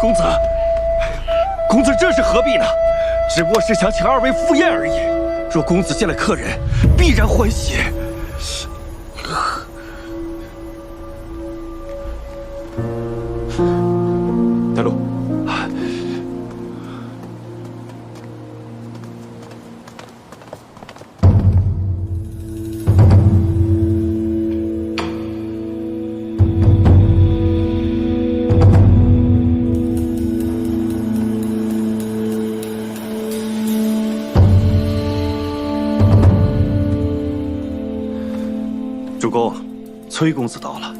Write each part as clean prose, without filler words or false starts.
公子，公子这是何必呢？只不过是想请二位赴宴而已。若公子见了客人，必然欢喜。带路。主公，崔公子到了。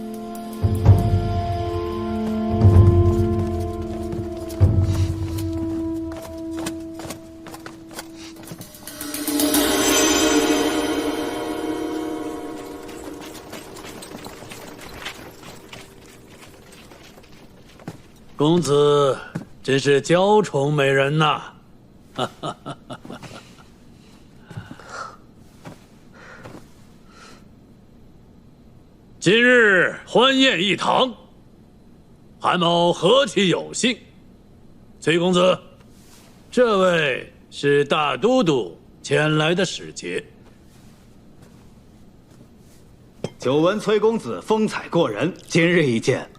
公子真是娇宠美人呐！今日欢宴一堂，韩某何其有幸。崔公子，这位是大都督前来的使节。久闻崔公子风采过人，今日一见，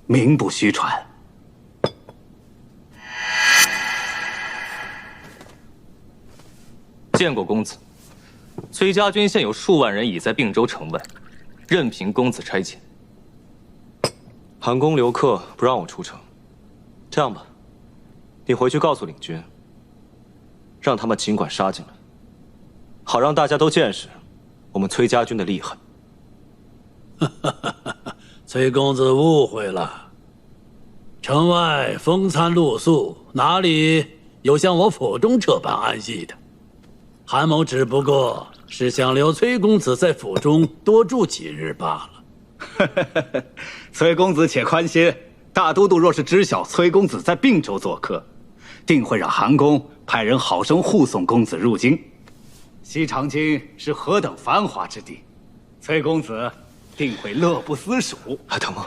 名不虚传。见过公子，崔家军现有数万人已在并州城外，任凭公子差遣。韩公留客不让我出城，这样吧，你回去告诉领军，让他们尽管杀进来，好让大家都见识我们崔家军的厉害。崔公子误会了，城外风餐露宿，哪里有像我府中这般安逸的？韩某只不过是想留崔公子在府中多住几日罢了。崔公子且宽心，大都督若是知晓崔公子在并州做客，定会让韩公派人好生护送公子入京。西长京是何等繁华之地，崔公子定会乐不思蜀。等我。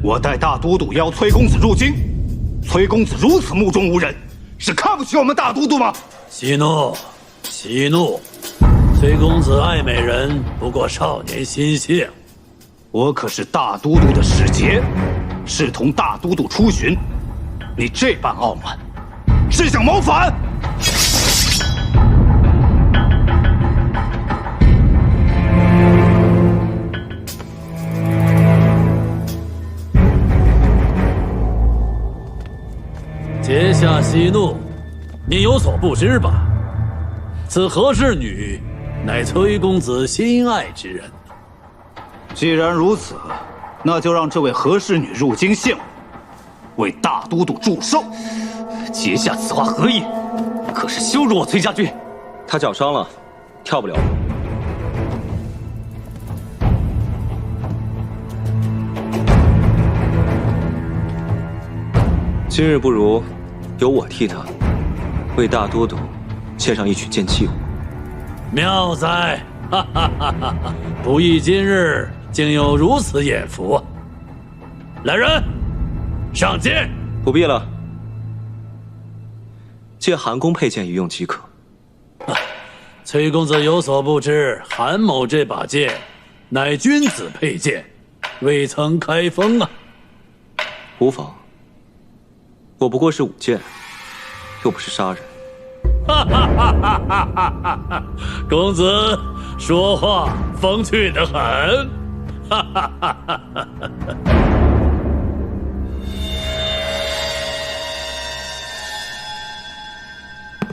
我待大都督邀崔公子入京，崔公子如此目中无人，是看不起我们大都督吗？息怒，息怒！崔公子爱美人，不过少年心性。我可是大都督的使节，是同大都督出巡，你这般傲慢，是想谋反？阶下息怒，你有所不知吧？此何氏女，乃崔公子心爱之人。既然如此，那就让这位何氏女入京献舞，为大都督祝寿。阶下此话何意？可是羞辱我崔家军。他脚伤了，跳不了。今日不如由我替他为大都督献上一曲剑气舞。妙哉！哈哈哈哈！不意今日竟有如此眼福啊！来人，上剑！不必了，借韩公佩剑一用即可。崔公子有所不知，韩某这把剑乃君子佩剑，未曾开封啊。无妨，我不过是舞剑，又不是杀人。哈哈哈哈哈哈！公子说话风趣得很。哈哈哈哈哈！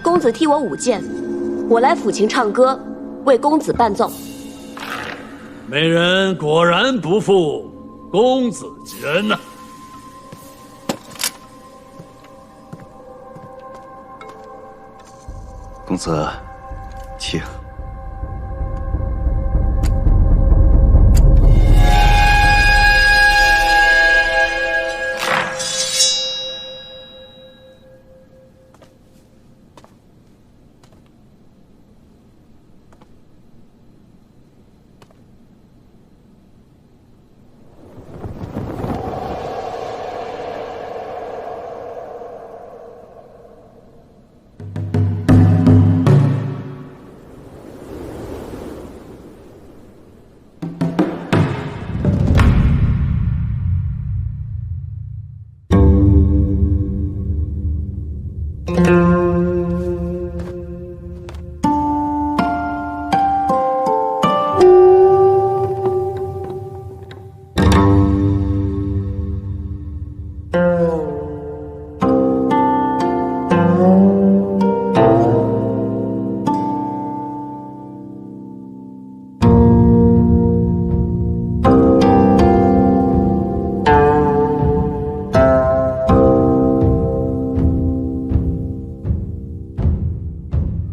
公子替我舞剑，我来抚琴唱歌，为公子伴奏。美人果然不负公子之恩呐！公子，请。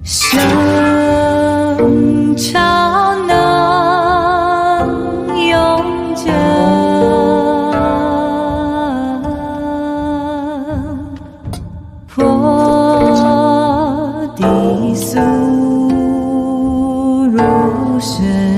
生潮能永久，破地速如神。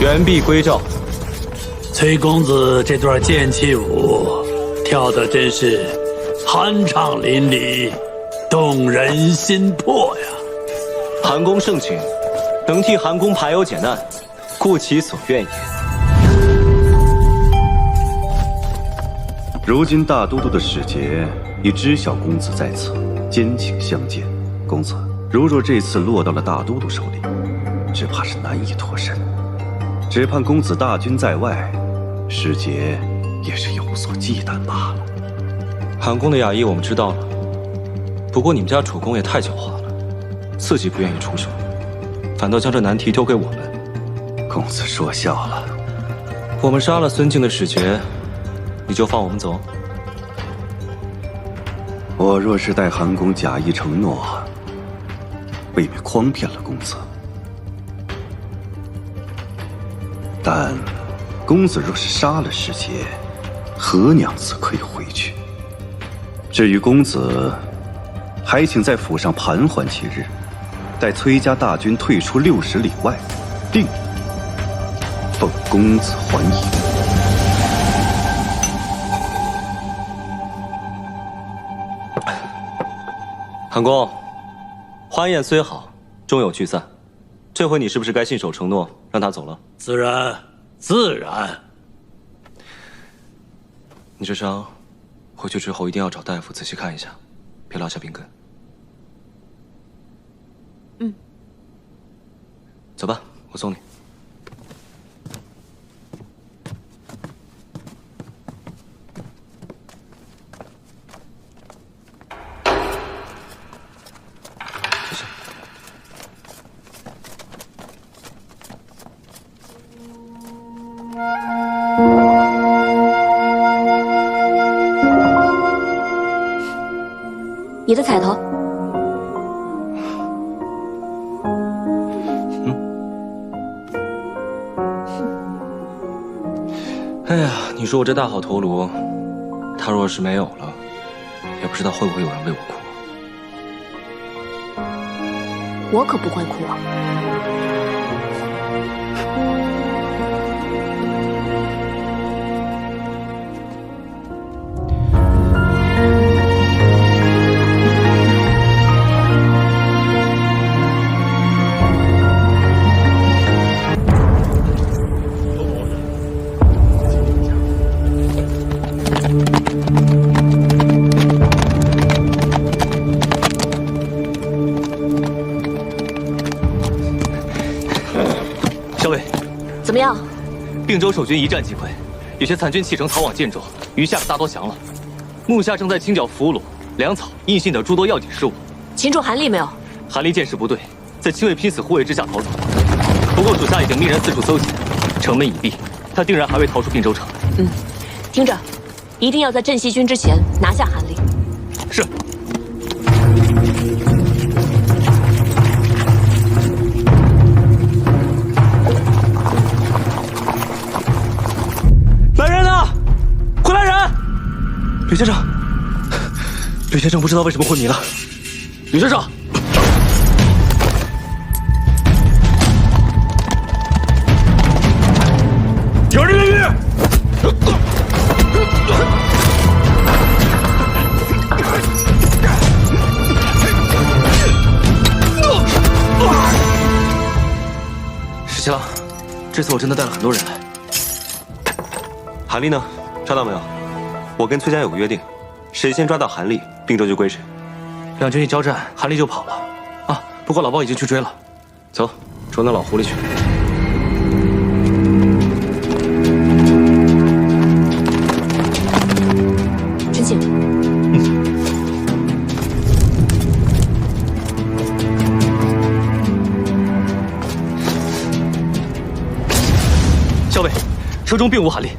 原璧归赵。崔公子这段剑气舞跳得真是酣畅淋漓，动人心魄呀！韩公盛情，能替韩公排忧解难，故其所愿也。如今大都督的使节已知晓公子在此，坚请相见。公子，如若这次落到了大都督手里，只怕是难以脱身。只盼公子大军在外，使节也是有所忌惮罢了。韩公的雅意我们知道了，不过你们家主公也太狡猾了，自己不愿意出手，反倒将这难题丢给我们。公子说笑了。我们杀了孙敬的使节，你就放我们走？我若是待韩公假意承诺，未免诓骗了公子。但公子若是杀了使节，何娘子可以回去？至于公子，还请在府上盘桓几日，待崔家大军退出60里外，定奉公子还迎。韩公，欢宴虽好，终有聚散。这回你是不是该信守承诺，让他走了？自然，自然。你这伤，回去之后一定要找大夫仔细看一下，别落下病根。嗯。走吧，我送你。谢谢。你的彩头。哎呀，你说我这大好头颅，他若是没有了，也不知道会不会有人为我哭。我可不会哭啊。么样？并州守军一战即溃，有些残军弃城逃往建州，余下的大多降了。目下正在清剿俘虏、粮草、印信等诸多要紧事务。擒住韩立没有？韩立见势不对，在亲卫拼死护卫之下逃走。不过属下已经命人四处搜寻，城门已闭，他定然还未逃出并州城。听着，一定要在镇西军之前拿下韩立。是。来人啊！快来人！吕先生，吕先生不知道为什么昏迷了。吕先生，有人越狱！十七郎，这次我真的带了很多人来。韩立呢？抓到没有？我跟崔家有个约定，谁先抓到韩立，并州就归谁。两军一交战，韩立就跑了。啊，不过老包已经去追了。走，捉那老狐狸去。陈庆，校尉，车中并无韩立。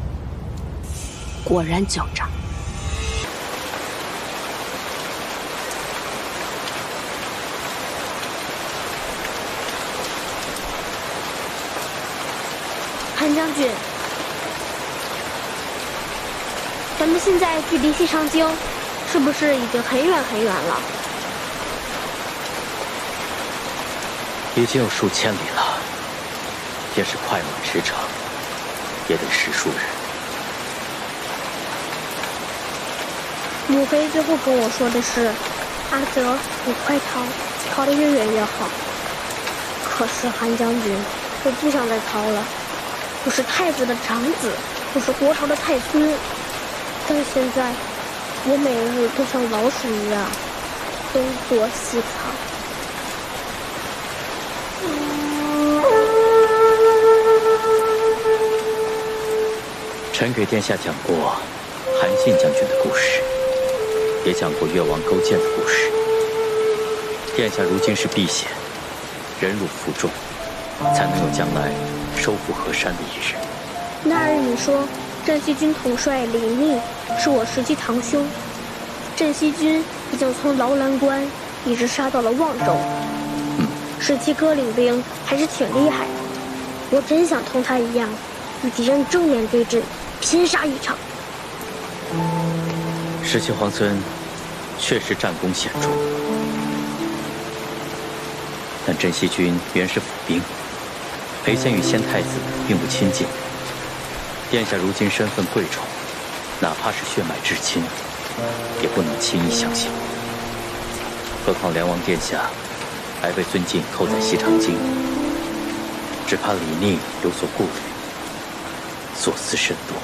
果然狡诈。韩将军，咱们现在距离西长京是不是已经很远很远了？已经有数千里了，也是快马驰骋，也得10数日。母妃最后跟我说的是，阿泽，你快逃，逃得越远越好。可是韩将军，我不想再逃了。我是太子的长子，我是国朝的太孙，但现在我每日都像老鼠一样东躲西藏。臣给殿下讲过韩信将军的故事，也讲过越王勾践的故事。殿下如今是避险，忍辱负重，才能有将来收复河山的一日。那日你说镇西军统帅李密是我实际堂兄，镇西军已经从劳兰关一直杀到了望州。17哥领兵还是挺厉害的，我真想同他一样，与敌人正面对阵，拼杀一场。17皇孙确实战功显著，但镇西军原是府兵，裴贤与先太子并不亲近。殿下如今身份贵重，哪怕是血脉至亲，也不能轻易相信。何况梁王殿下还被尊敬扣在西长京，只怕李逆有所顾虑，所思甚多。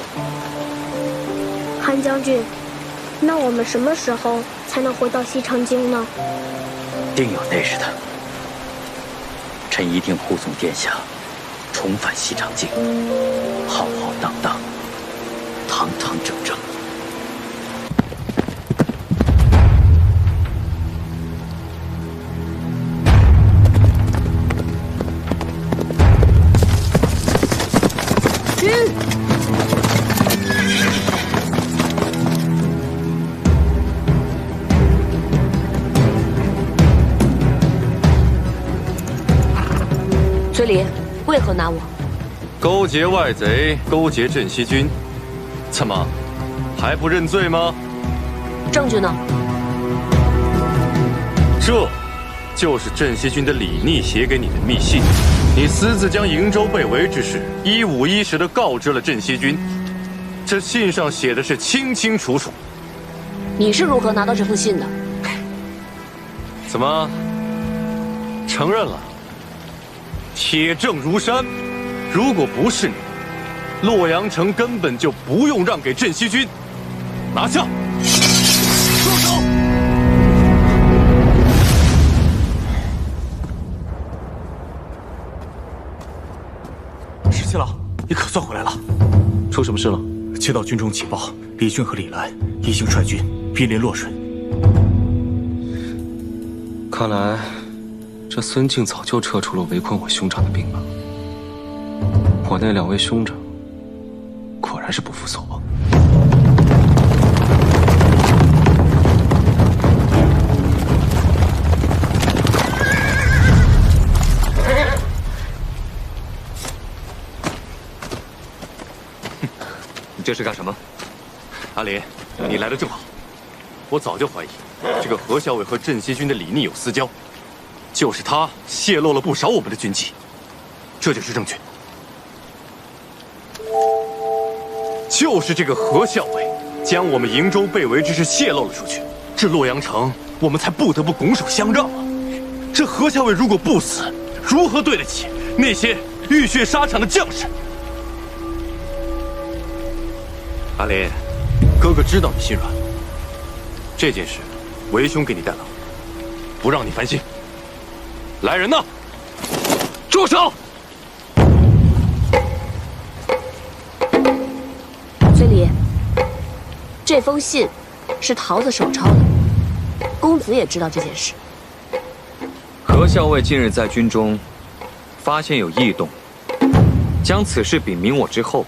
韩将军，那我们什么时候才能回到西长京呢？定有那日的。臣一定护送殿下重返西长京，浩浩荡荡，堂堂正正。崔离，为何拿我？勾结外贼，勾结镇西军，怎么还不认罪吗？证据呢？这就是镇西军的李逆写给你的密信，你私自将瀛州被围之事一五一十地告知了镇西军，这信上写的是清清楚楚。你是如何拿到这封信的？怎么承认了？铁证如山，如果不是你，洛阳城根本就不用让给镇西军。拿下！住手！17郎。出什么事了？接到军中情报，李俊和李兰已经率军濒临洛水。看来，这孙敬早就撤出了围困我兄长的兵马。我那2位兄长，果然是不负所望。你这是干什么？阿林，你来的正好。我早就怀疑这个何校尉和镇西军的李逆有私交，就是他泄露了不少我们的军纪，这就是证据。就是这个何校尉将我们瀛州被围之事泄露了出去，这洛阳城我们才不得不拱手相让啊！这何校尉如果不死，如何对得起那些浴血沙场的将士？阿林，哥哥知道你心软，这件事为兄给你担了，不让你烦心。来人呐，住手！崔离，这封信是桃子手抄的，公子也知道这件事。何校尉近日在军中发现有异动，将此事禀明我之后，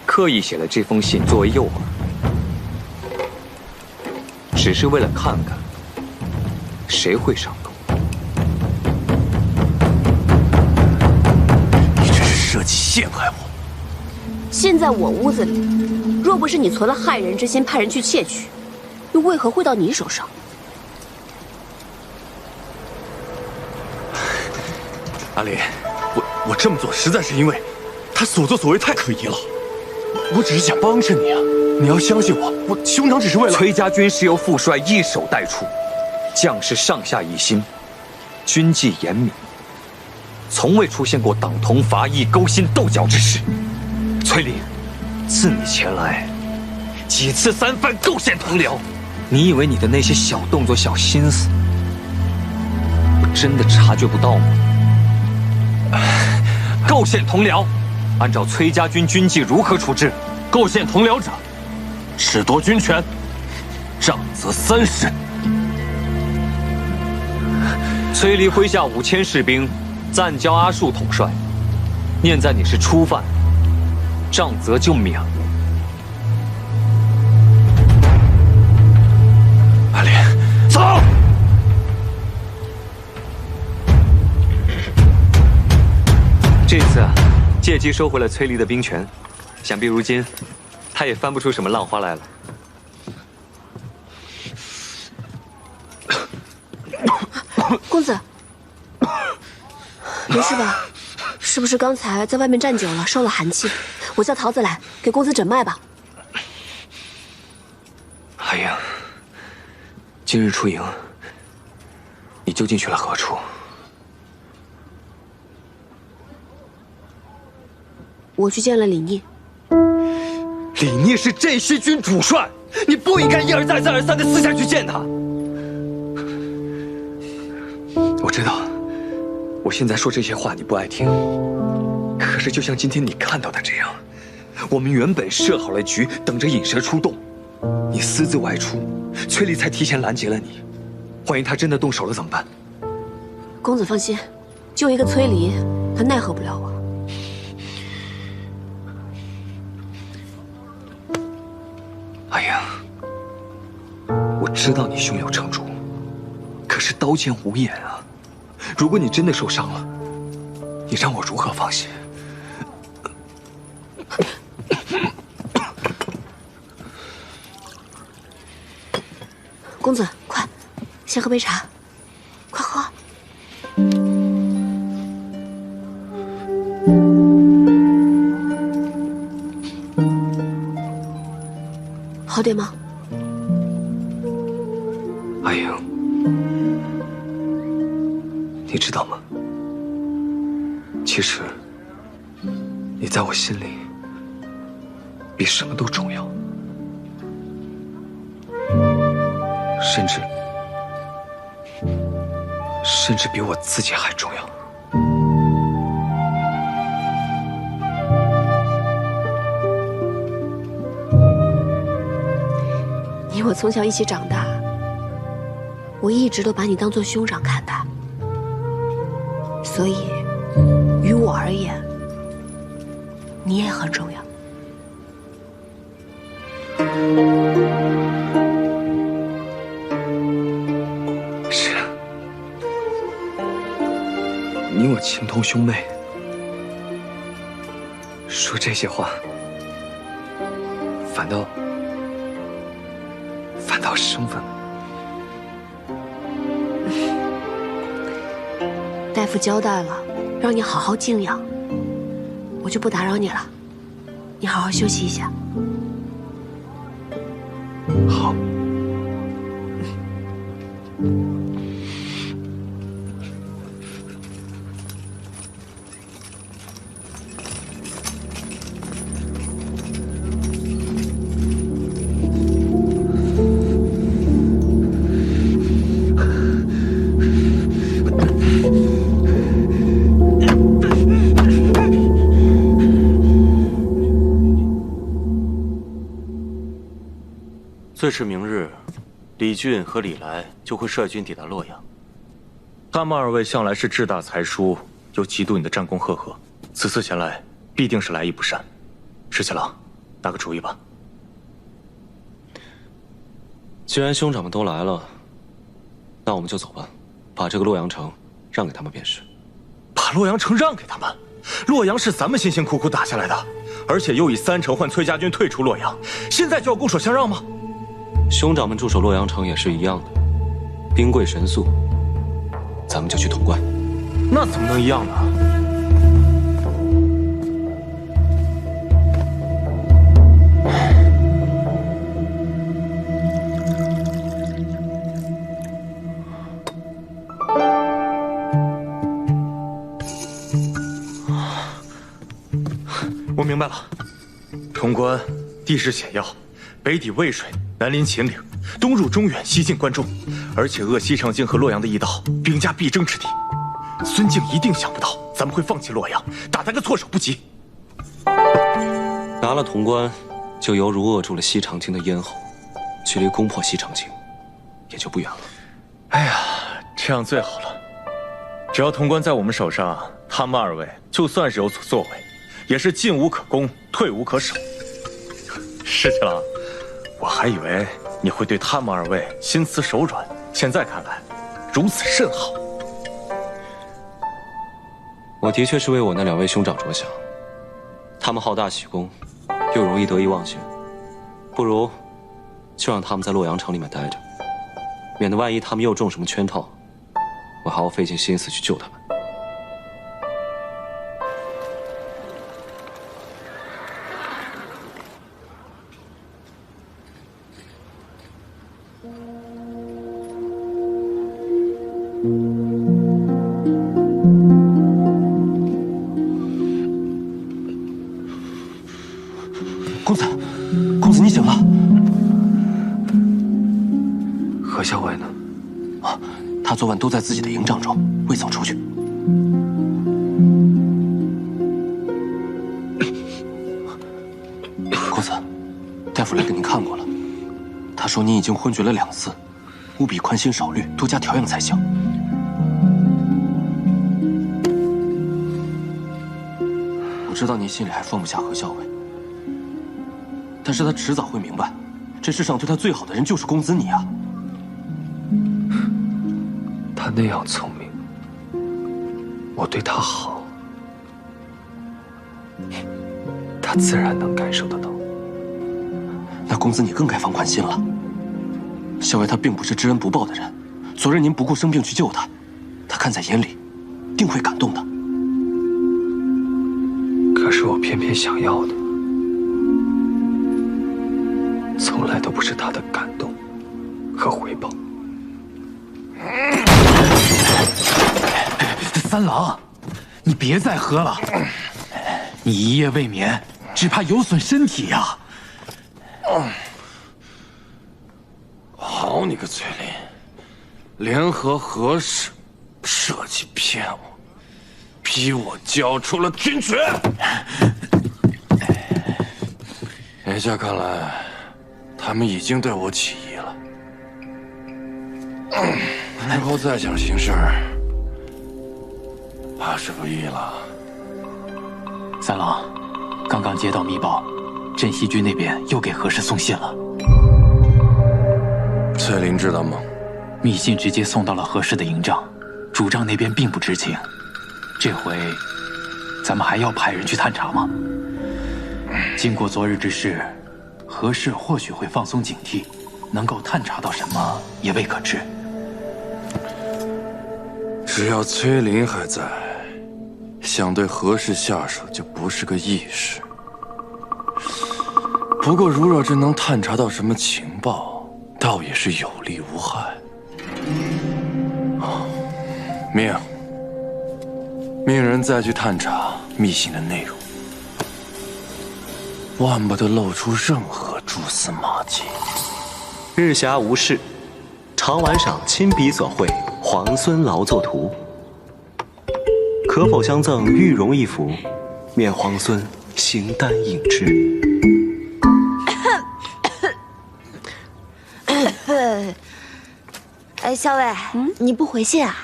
刻意写了这封信作为诱饵，只是为了看看谁会上钩。你这是设计陷害我！信在我屋子里，若不是你存了害人之心，派人去窃取，又为何会到你手上？阿林，我这么做实在是因为他所作所为太可疑了。我只是想帮着你啊，你要相信我，我兄长只是为了……崔家军是由副帅一手带出，将士上下一心，军纪严明，从未出现过党同伐异、勾心斗角之事。崔林，自你前来，几次三番构陷同僚，你以为你的那些小动作、小心思，我真的察觉不到吗？构陷同僚，按照崔家军军纪如何处置？构陷同僚者，褫夺军权，杖责3审。崔离麾下5000士兵，暂交阿术统帅。念在你是初犯，杖责就免了。阿莲，走！这次啊，借机收回了崔离的兵权，想必如今他也翻不出什么浪花来了。公子，没事吧？是不是刚才在外面站久了，受了寒气？我叫桃子来给公子诊脉吧。阿英，今日出营，你究竟去了何处？我去见了李逆。李逆是镇西军主帅，你不应该一而再、再而三的私下去见他。我知道，我现在说这些话你不爱听，可是就像今天你看到的这样，我们原本设好了局，等着引蛇出洞，你私自外出，崔离才提前拦截了你。万一他真的动手了怎么办？公子放心，就一个崔离，他奈何不了我。阿英，我知道你胸有成竹，可是刀剑无眼啊！如果你真的受伤了，你让我如何放心？公子，快，先喝杯茶，快喝。好点吗？阿英，你知道吗？其实，你在我心里比什么都重要，甚至比我自己还重要。我从小一起长大，我一直都把你当做兄长看待，所以于我而言，你也很重要。是啊，你我情同兄妹，说这些话，反倒生分了。大夫交代了，让你好好静养，我就不打扰你了，你好好休息一下。好。最迟明日，李俊和李来就会率军抵达洛阳。他们二位向来是志大才疏，又嫉妒你的战功赫赫，此次前来必定是来意不善。石七郎，拿个主意吧。既然兄长们都来了，那我们就走吧，把这个洛阳城让给他们便是。把洛阳城让给他们？洛阳是咱们辛辛苦苦打下来的，而且又以3城换崔家军退出洛阳，现在就要拱手相让吗？兄长们驻守洛阳城也是一样的，兵贵神速，咱们就去潼关。那怎么能一样呢？我明白了，潼关地势险要，北抵渭水，南临秦岭，东入中原，西进关中，而且扼西长京和洛阳的驿道，兵家必争之地。孙敬一定想不到咱们会放弃洛阳，打他个措手不及。拿了潼关，就犹如扼住了西长京的咽喉，距离攻破西长京也就不远了。哎呀，这样最好了。只要潼关在我们手上，他们二位就算是有所作为，也是进无可攻，退无可守。石七郎，我还以为你会对他们二位心慈手软，现在看来，如此甚好。我的确是为我那2位兄长着想，他们好大喜功，又容易得意忘形，不如就让他们在洛阳城里面待着，免得万一他们又中什么圈套，我还要费尽心思去救他们。公子，你醒了。何校尉呢？啊，他昨晚都在自己的营帐中，未曾出去。公子，大夫来给您看过了，他说您已经昏厥了2次，务必宽心少虑，多加调养才行。我知道您心里还放不下何校尉。但是他迟早会明白，这世上对他最好的人就是公子你啊！他那样聪明，我对他好，他自然能感受得到。那公子你更该放宽心了。校尉他并不是知恩不报的人，昨日您不顾生病去救他，他看在眼里，定会感动的。可是我偏偏想要的，从来都不是他的感动和回报。三郎，你别再喝了，你一夜未眠，只怕有损身体呀。好你个崔林，联合何氏，设计骗我，逼我交出了军权。眼下看来，他们已经对我起疑了。日后再想行事，怕是不易了。三郎，刚刚接到密报，镇西军那边又给何氏送信了。翠林知道吗？密信直接送到了何氏的营帐，主帐那边并不知情。这回，咱们还要派人去探查吗？经过昨日之事，何氏或许会放松警惕，能够探查到什么也未可知。只要崔林还在，想对何氏下手就不是个易事。不过，如若真能探查到什么情报，倒也是有利无害。命人再去探查密信的内容，万不得露出任何蛛丝马迹。日暇无事，常玩赏亲笔所绘皇孙劳作图，可否相赠玉容一幅，免皇孙形单影只。哎，校尉，你不回信啊？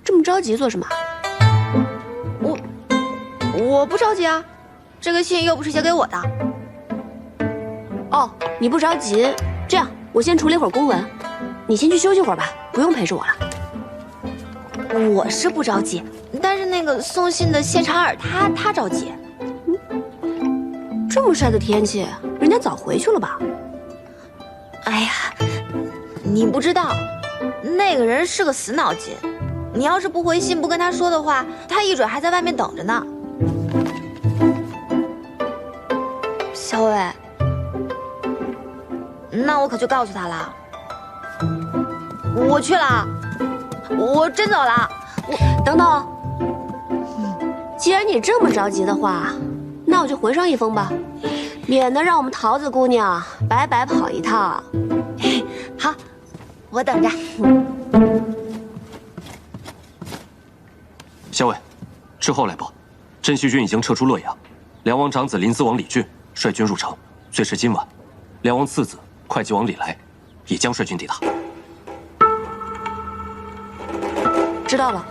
这么着急做什么？我不着急啊，这个信又不是写给我的。哦，你不着急，这样我先处理会儿公文，你先去休息会儿吧，不用陪着我了。我是不着急，但是那个送信的谢长尔他着急。这么晒的天气，人家早回去了吧？哎呀，你不知道，那个人是个死脑筋。你要是不回信，不跟他说的话，他一准还在外面等着呢。小伟，那我可就告诉他了。我去了，我真走了。等等，既然你这么着急的话，那我就回上一封吧，免得让我们桃子姑娘白白跑一趟。好，我等着。校尉，之后来报，镇西军已经撤出洛阳，梁王长子临淄王李俊率军入城，最迟今晚，梁王次子会稽王李来也将率军抵达。知道了。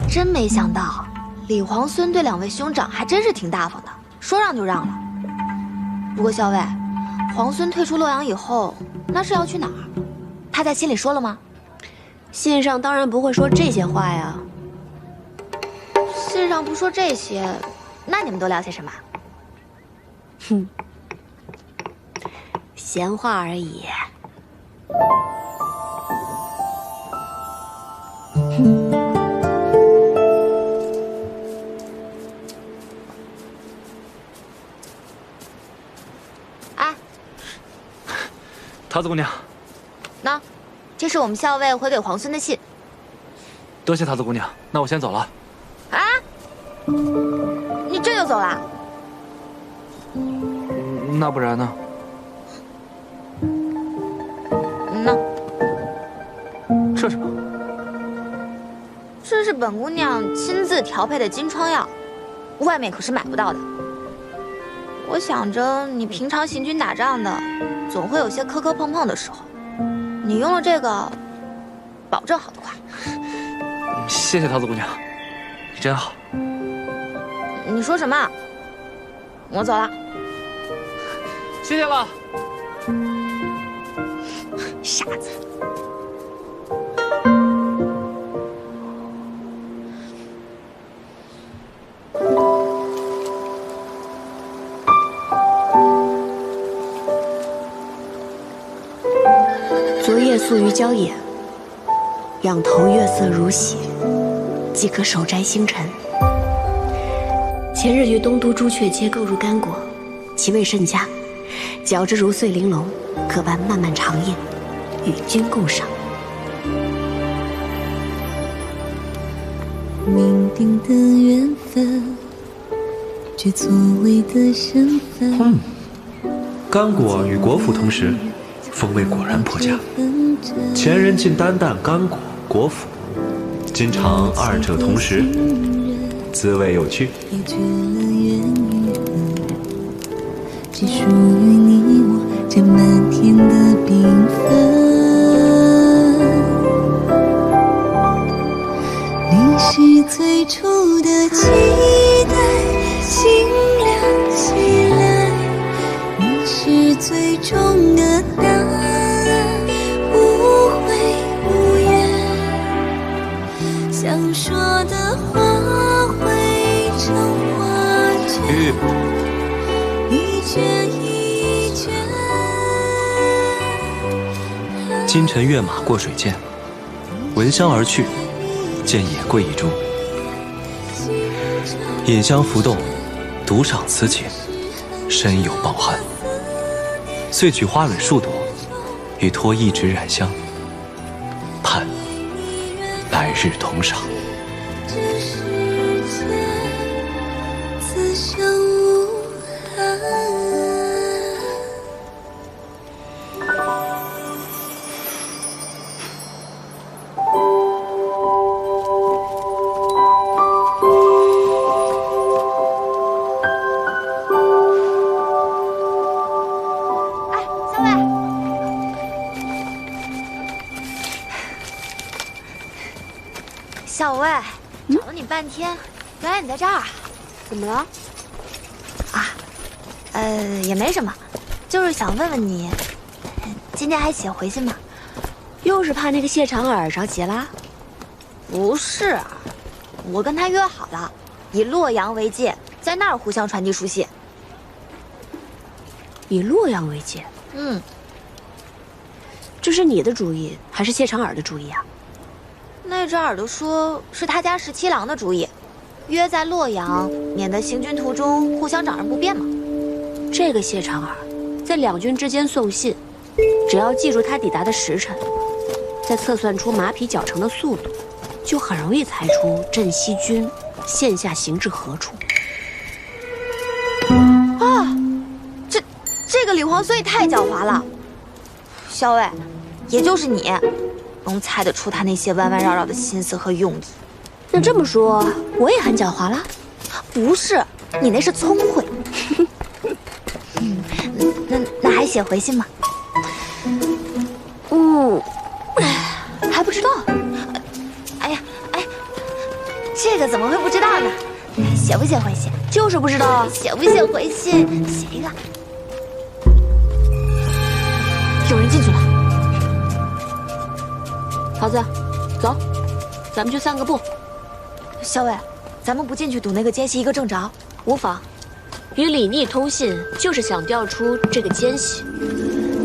真没想到，李皇孙对两位兄长还真是挺大方的，说让就让了。不过校尉，皇孙退出洛阳以后，那是要去哪儿？他在信里说了吗？信上当然不会说这些话呀。信上不说这些，那你们都聊些什么？哼，闲话而已。哎，桃子姑娘，那。这是我们校尉回给皇孙的信。多谢桃子姑娘，那我先走了。啊？你这就走了？那不然呢？那这什么？这是本姑娘亲自调配的金疮药，外面可是买不到的。我想着你平常行军打仗的，总会有些磕磕碰碰的时候。你用了这个，保证好得快。谢谢桃子姑娘，你真好。你说什么？我走了。谢谢了。傻子。昨夜宿于郊野，仰头月色如洗，即可手摘星辰。前日于东都朱雀街购入干果，其味甚佳，嚼之如碎玲珑，可伴漫漫长夜，与君共赏。命定的缘分，却错位的身份。干果与果脯同时，风味果然颇佳。前人竟单啖干果、果脯，今尝二者同时，滋味有趣。也绝了缘与恨，只属于你我这漫天的缤纷。你是最初的期待，清凉起来，你是最终的答案，无悔无怨。想说的话汇成画卷，一卷一卷。金尘跃马过水涧，闻香而去，见野桂一株。饮香浮动，独赏此景，深有抱憾。遂取花蕊数朵，与托一纸染香，盼来日同赏。这世间自相无憾。小魏，找了你半天，原来你在这儿，怎么了？啊，也没什么，就是想问问你，今天还写回信吗？又是怕那个谢长耳着急啦？不是，我跟他约好了，以洛阳为界，在那儿互相传递书信。以洛阳为界？嗯，这是你的主意，还是谢长耳的主意啊？那只耳朵说是他家17郎的主意，约在洛阳，免得行军途中互相找人不便嘛。这个谢长耳在两军之间送信，只要记住他抵达的时辰，再测算出马匹脚程的速度，就很容易猜出镇西军现下行至何处。啊，这个李皇孙也太狡猾了。小伟，也就是你能猜得出他那些弯弯绕绕的心思和用意。那这么说，我也很狡猾了？不是，你那是聪慧。那还写回信吗？还不知道。哎，这个怎么会不知道呢？写不写回信？就是不知道。写不写回信？写一个。有人进去了。桃子，走，咱们去散个步。小伟，咱们不进去堵那个奸细一个正着。无妨，与李逆通信就是想调出这个奸细。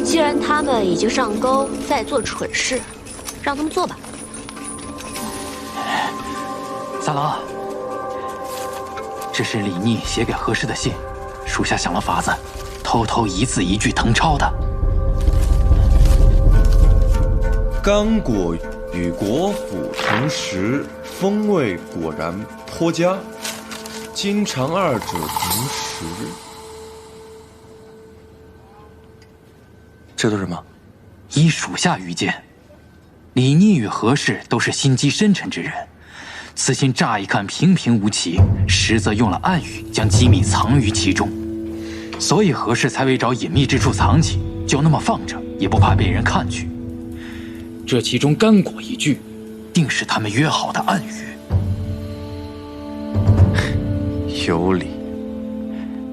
既然他们已经上钩，在做蠢事，让他们做吧。三郎，这是李逆写给何氏的信，属下想了法子，偷偷一字一句誊抄的。干果与果脯同时，风味果然颇佳。今尝二者同时，这都是什么？依属下愚见，李逆与何氏都是心机深沉之人，此信乍一看平平无奇，实则用了暗语将机密藏于其中，所以何氏才为找隐秘之处藏起，就那么放着，也不怕被人看去。这其中干果一句，定是他们约好的暗语。有理。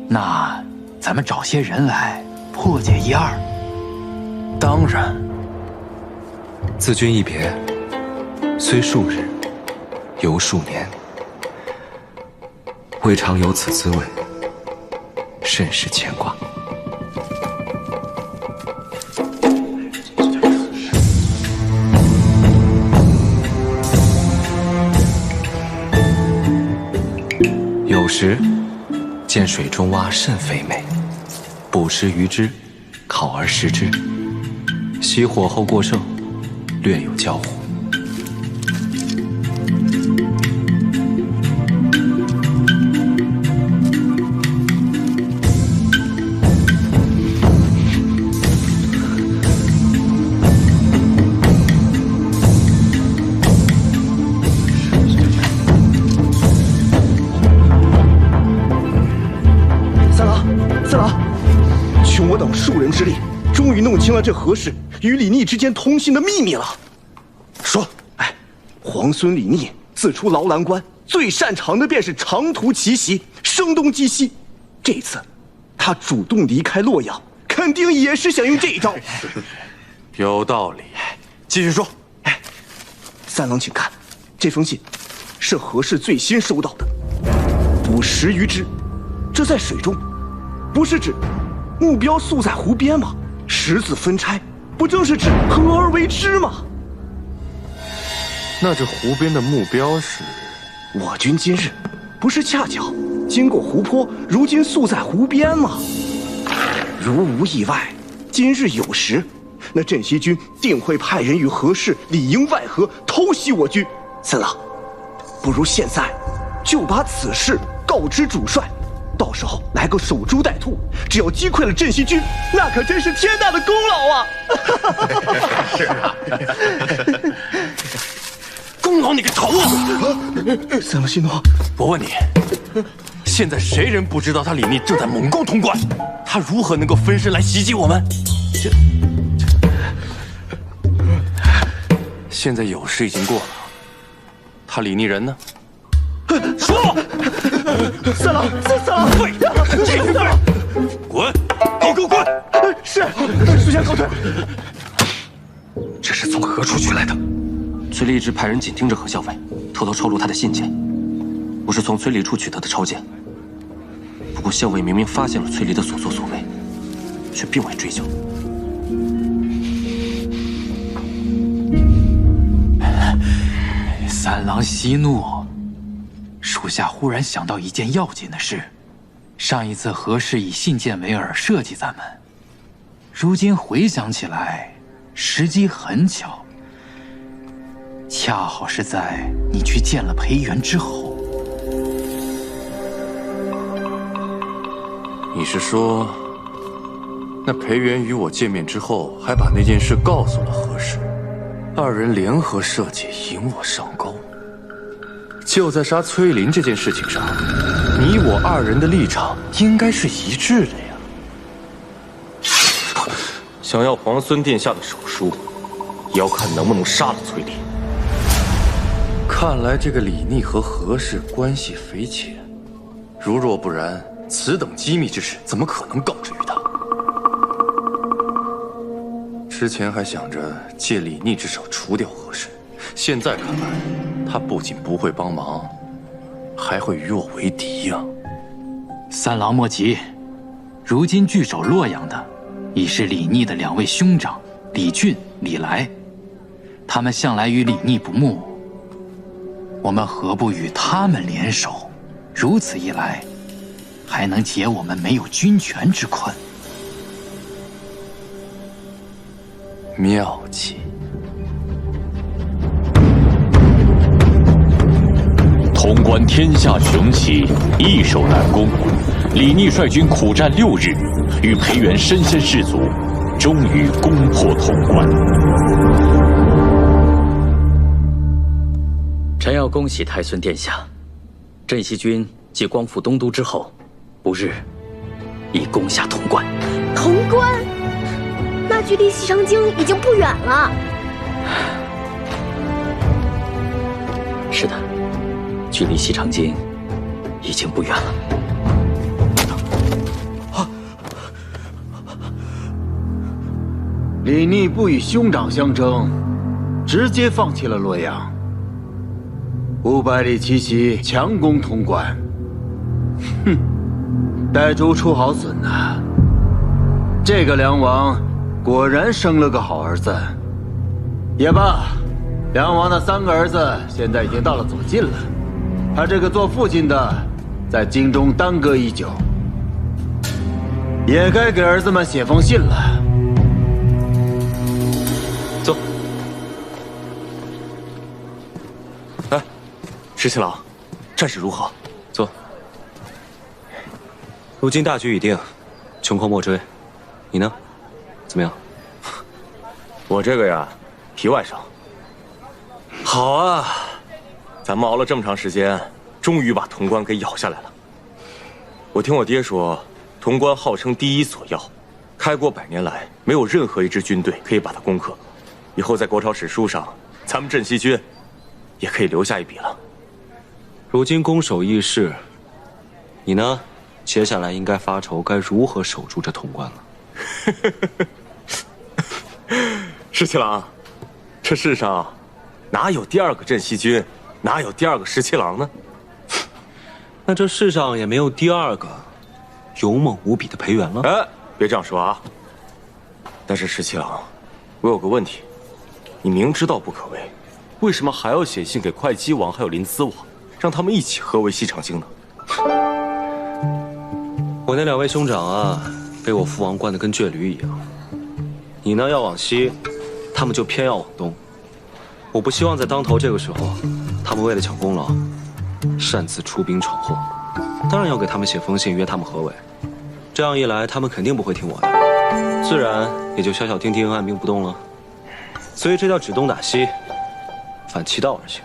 那咱们找些人来破解一二。当然。自君一别，虽数日，犹数年，未尝有此滋味，甚是牵挂。有时见水中蛙甚肥美，捕食鱼之，烤而食之，熄火后过剩，略有焦糊。等数人之力，终于弄清了这何氏与李逆之间通信的秘密了。说，皇孙李逆自出劳兰关，最擅长的便是长途奇袭，声东击西。这次，他主动离开洛阳，肯定也是想用这一招。有道理，继续说。三郎，请看，这封信是何氏最新收到的，捕10余只，这在水中，不是指目标宿在湖边吗？10字分拆，不正是指合而为之吗？那这湖边的目标是？我军今日不是恰巧经过湖泊，如今宿在湖边吗？如无意外，今日有时，那镇西军定会派人与何氏里应外合，偷袭我军。三郎，不如现在就把此事告知主帅，到时候来个守株待兔，只要击溃了镇西军，那可真是天大的功劳啊！是啊，功劳你个头啊！三郎息怒，我问你，现在谁人不知道他李逆正在猛攻潼关？他如何能够分身来袭击我们？现在有事已经过了，他李逆人呢？说！三郎，废！这群废！滚！都给我滚！是，速下告退。这是从何处取来的？崔立一直派人紧盯着何校尉，偷偷抄录他的信件。我是从崔离处取得的抄件。不过校尉明明发现了崔离的所作所为，却并未追究。三郎息怒，属下忽然想到一件要紧的事。上一次何氏以信件为饵设计咱们，如今回想起来，时机很巧，恰好是在你去见了裴元之后。你是说，那裴元与我见面之后，还把那件事告诉了何氏，二人联合设计引我上钩。就在杀崔林这件事情上，你我二人的立场应该是一致的呀。想要皇孙殿下的手书，也要看能不能杀了崔林。看来这个李逆和何氏关系匪浅，如若不然，此等机密之事怎么可能告知于他？之前还想着借李逆之手除掉何氏，现在看来，他不仅不会帮忙，还会与我为敌呀。三郎莫急，如今据守洛阳的已是李逆的2位兄长李俊、李来，他们向来与李逆不睦，我们何不与他们联手？如此一来，还能解我们没有军权之困。妙计。潼关天下雄起，易守难攻。李逆率军苦战6日，与裴元身先士卒，终于攻破潼关。臣要恭喜太孙殿下，镇西军继光复东都之后，不日已攻下潼关。潼关，那距离西长京已经不远了。是的，距离西长京已经不远了。李逆不与兄长相争，直接放弃了洛阳。500里奇袭，强攻潼关。哼，傣族出好笋呐！这个梁王果然生了个好儿子。也罢，梁王的3个儿子现在已经到了左近了，他这个做父亲的在京中耽搁已久，也该给儿子们写封信了。走。来，石七郎，战事如何？坐。如今大局已定，穷寇莫追。你呢？怎么样？我这个呀，皮外伤。好啊，咱们熬了这么长时间，终于把潼关给咬下来了。我听我爹说，潼关号称第1所要，开国100年来，没有任何一支军队可以把它攻克。以后在国朝史书上，咱们镇西军也可以留下一笔了。如今攻守易势，你呢？接下来应该发愁该如何守住这潼关了。石七郎，这世上哪有第2个镇西军，哪有第2个石七郎呢？那这世上也没有第2个勇猛无比的裴元了。哎，别这样说啊！但是石七郎，我有个问题，你明知道不可为，为什么还要写信给会稽王还有临淄王，让他们一起合围西长京呢？我那2位兄长啊，被我父王惯得跟倔驴一样。你呢要往西，他们就偏要往东。我不希望在当头这个时候，他们为了抢功劳，擅自出兵闯祸。当然要给他们写封信约他们合围。这样一来，他们肯定不会听我的，自然也就小小听听，按兵不动了。所以这叫指东打西，反其道而行。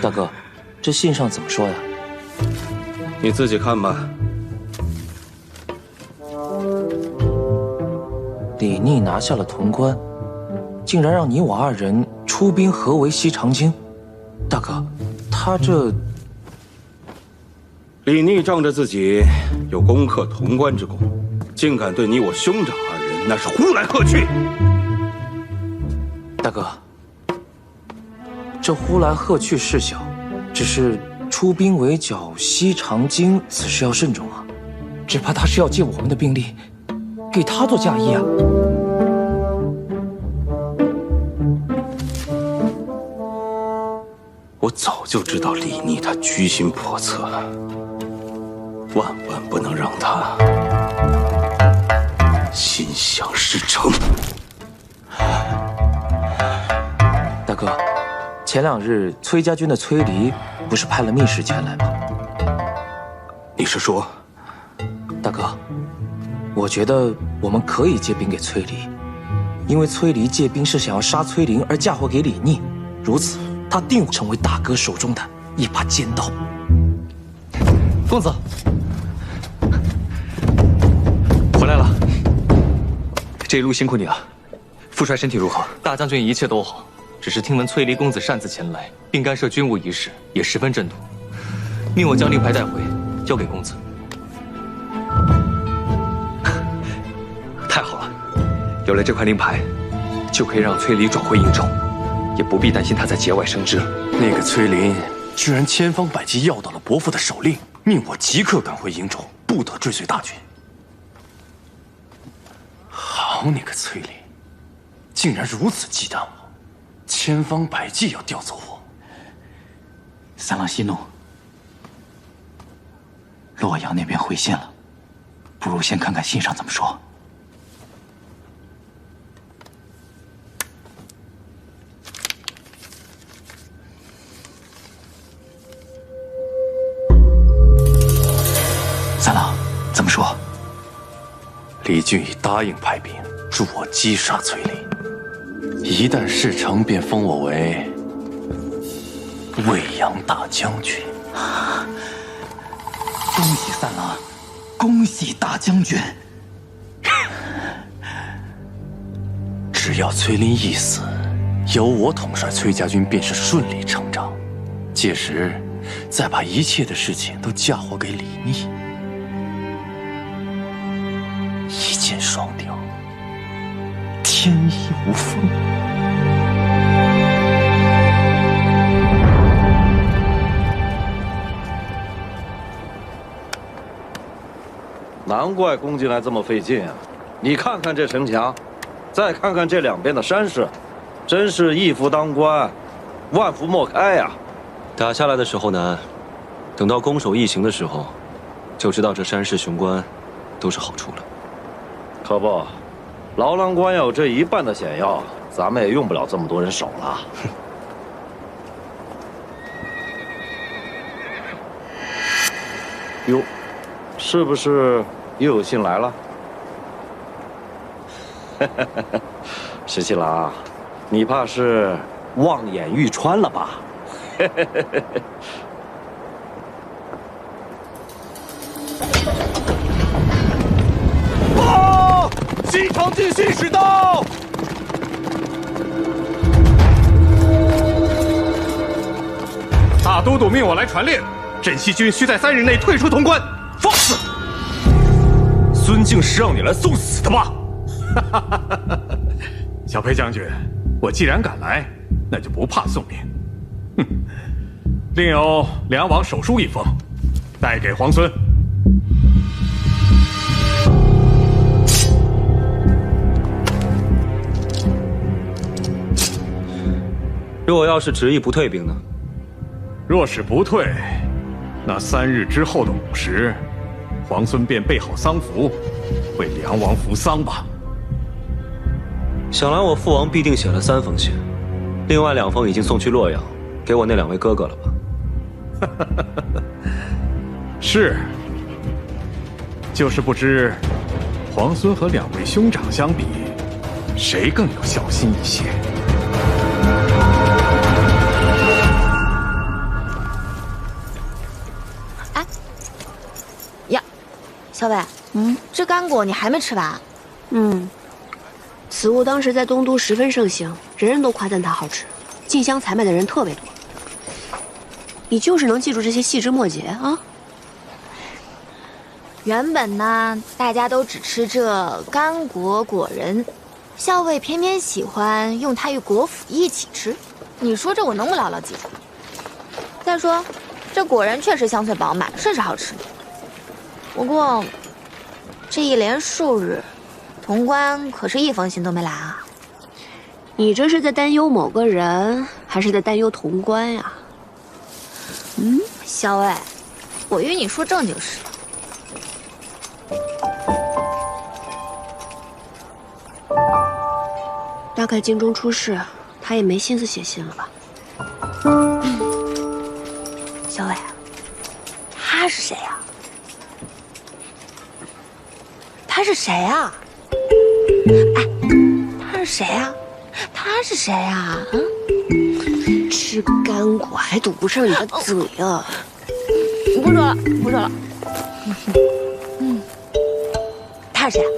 大哥，这信上怎么说呀？你自己看吧。李逆拿下了潼关，竟然让你我2人出兵合围西长京。大哥，他这……李逆仗着自己有攻克潼关之功，竟敢对你我兄长2人那是呼来喝去。大哥，这呼来喝去事小，只是出兵围剿西长京，此事要慎重啊！只怕他是要借我们的兵力，给他做嫁衣啊！我早就知道李逆他居心叵测，万万不能让他心想事成。大哥，前2日崔家军的崔离不是派了密使前来吗？你是说，大哥，我觉得我们可以借兵给崔离，因为崔离借兵是想要杀崔林而嫁祸给李逆，如此他定会成为大哥手中的一把尖刀。公子，回来了，这一路辛苦你了。父帅身体如何？大将军一切都好。只是听闻崔离公子擅自前来，并干涉军务一事，也十分震怒，命我将令牌带回，交给公子。太好了，有了这块令牌，就可以让崔离转回营州，也不必担心他在节外生枝。那个崔林居然千方百计要到了伯父的手令，命我即刻赶回营州，不得追随大军。好你个崔林，竟然如此忌惮我！千方百计要调走我。三郎息怒，洛阳那边回信了，不如先看看信上怎么说。三郎怎么说？李俊已答应派兵助我击杀崔林。一旦事成，便封我为魏阳大将军。恭喜三郎，恭喜大将军！只要崔林一死，由我统帅崔家军便是顺理成章。届时，再把一切的事情都嫁祸给李逆，一箭双雕，天衣无缝。难怪攻进来这么费劲啊！你看看这城墙，再看看这两边的山势，真是一夫当关，万夫莫开呀！打下来的时候难，等到攻守易行的时候，就知道这山势雄关都是好处了。可不，牢囊关有这一半的险要，咱们也用不了这么多人守了。哟，是不是又有信来了？石七郎，你怕是望眼欲穿了吧？报！西长进信使到！大都督命我来传令，镇西军需在3日内退出潼关。放肆！孙敬是让你来送死的吧？小裴将军，我既然敢来，那就不怕送命。哼，另有梁王手书一封，带给皇孙。若要是执意不退兵呢？若是不退，那3日之后的午时，皇孙便备好丧服，为梁王服丧吧。想来我父王必定写了3封信，另外2封已经送去洛阳，给我那2位哥哥了吧？是，就是不知皇孙和2位兄长相比，谁更有孝心一些？小伟，这干果你还没吃完？此物当时在东都十分盛行，人人都夸赞它好吃，进香采买的人特别多。你就是能记住这些细枝末节啊？原本呢，大家都只吃这干果果仁，校尉偏偏喜欢用它与果脯一起吃。你说这我能不牢牢记住？再说，这果仁确实香脆饱满，甚是好吃。不过，这一连数日，潼关可是1封信都没来啊！你这是在担忧某个人，还是在担忧潼关呀？校尉，我与你说正经事。大概京中出事，他也没心思写信了吧？校尉，他是谁呀？他是谁啊？哎，他是谁啊？他是谁啊？吃干果还堵不上你的嘴啊！不说了，不说了。他是谁啊？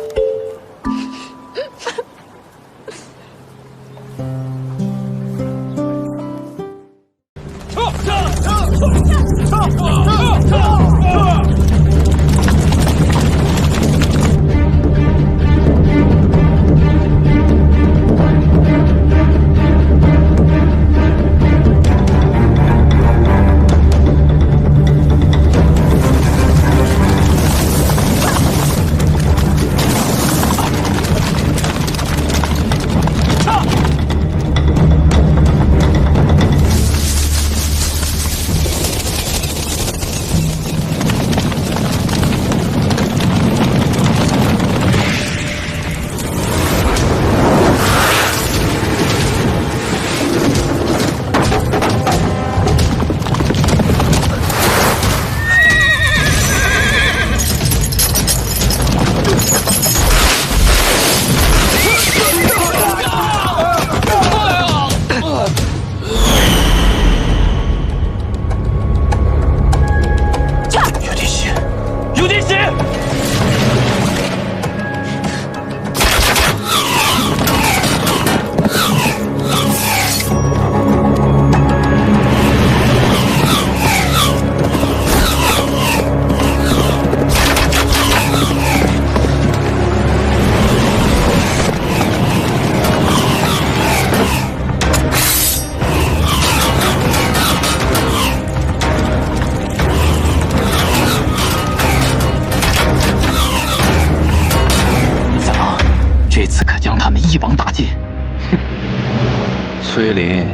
崔林，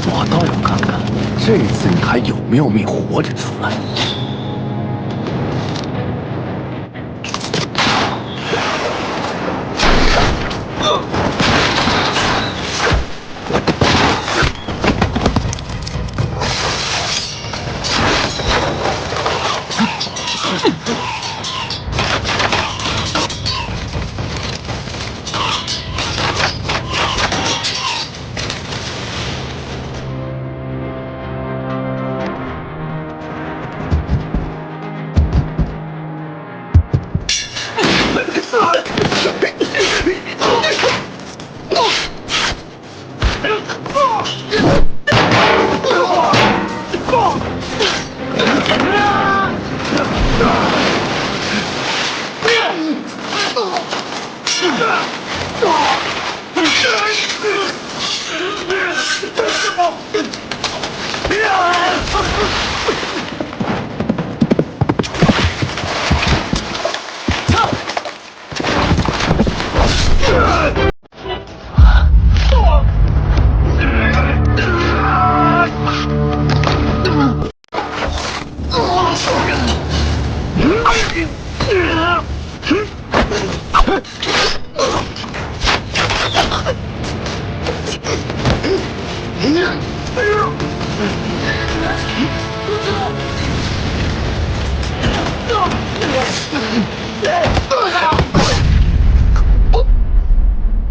我倒要看看这次你还有没有命活着出来。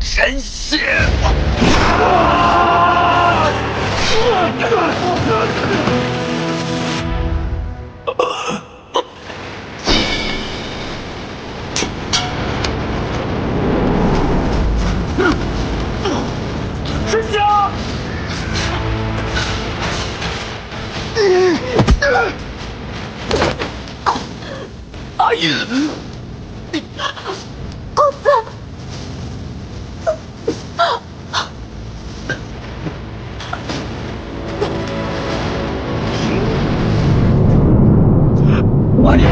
神血！神侠！哎呀！公子。哎呀！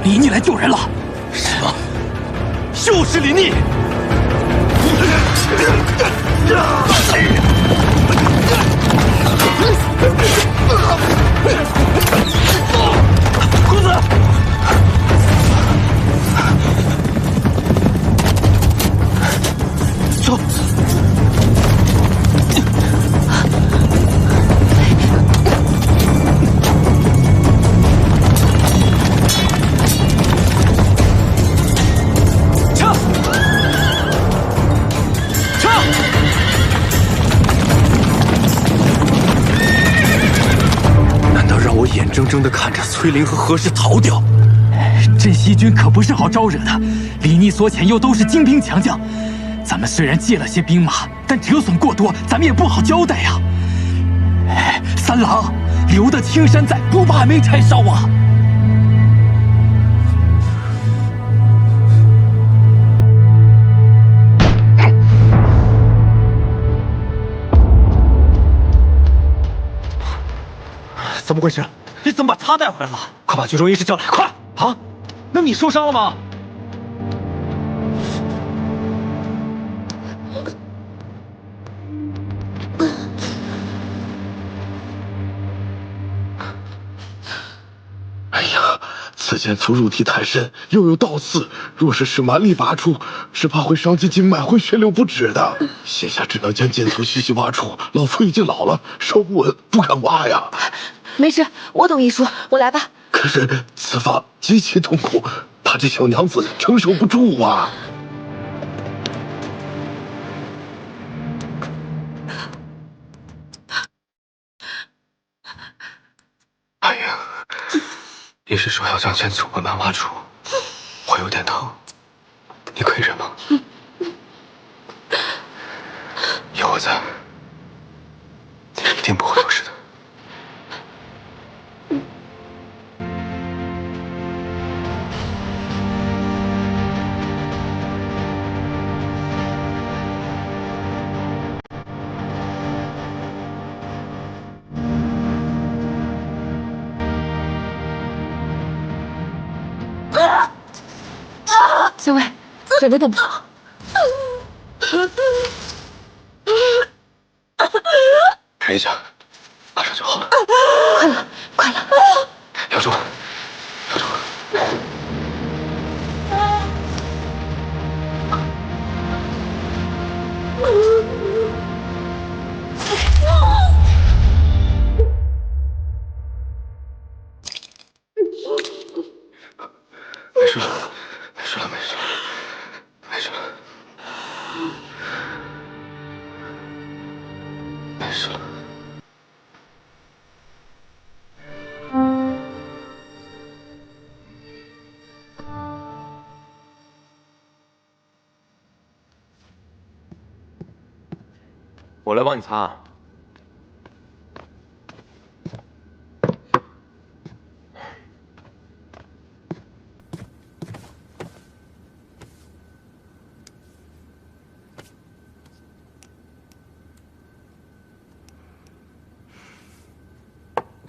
李逆来救人了。什么？就是李逆！公子，走。眼睁睁地看着崔林和何氏逃掉，镇西军可不是好招惹的。李逆所遣又都是精兵强将，咱们虽然借了些兵马，但折损过多，咱们也不好交代呀。三郎，留得青山在，不怕没柴烧啊！怎么回事？你怎么把他带回来了？快把军中医师叫来，快！啊，那你受伤了吗？哎呀，此剑粗入体太深，又有倒刺，若是使蛮力拔出，只怕会伤及经脉，会血流不止的。现下只能将剑头细细挖出。老夫已经老了，手不稳，不敢挖呀。没事，我懂医术，我来吧。可是此法极其痛苦，怕这小娘子承受不住啊！哎呀，医师说要将剑组慢慢挖出，我有点疼，你可以忍吗？有我在，你定不会有事的。小薇，嘴巴动不好。忍一下，马上就好了。快了，快了！咬住，咬住。没事了，没事了，没事了，没事了，没事了。我来帮你擦。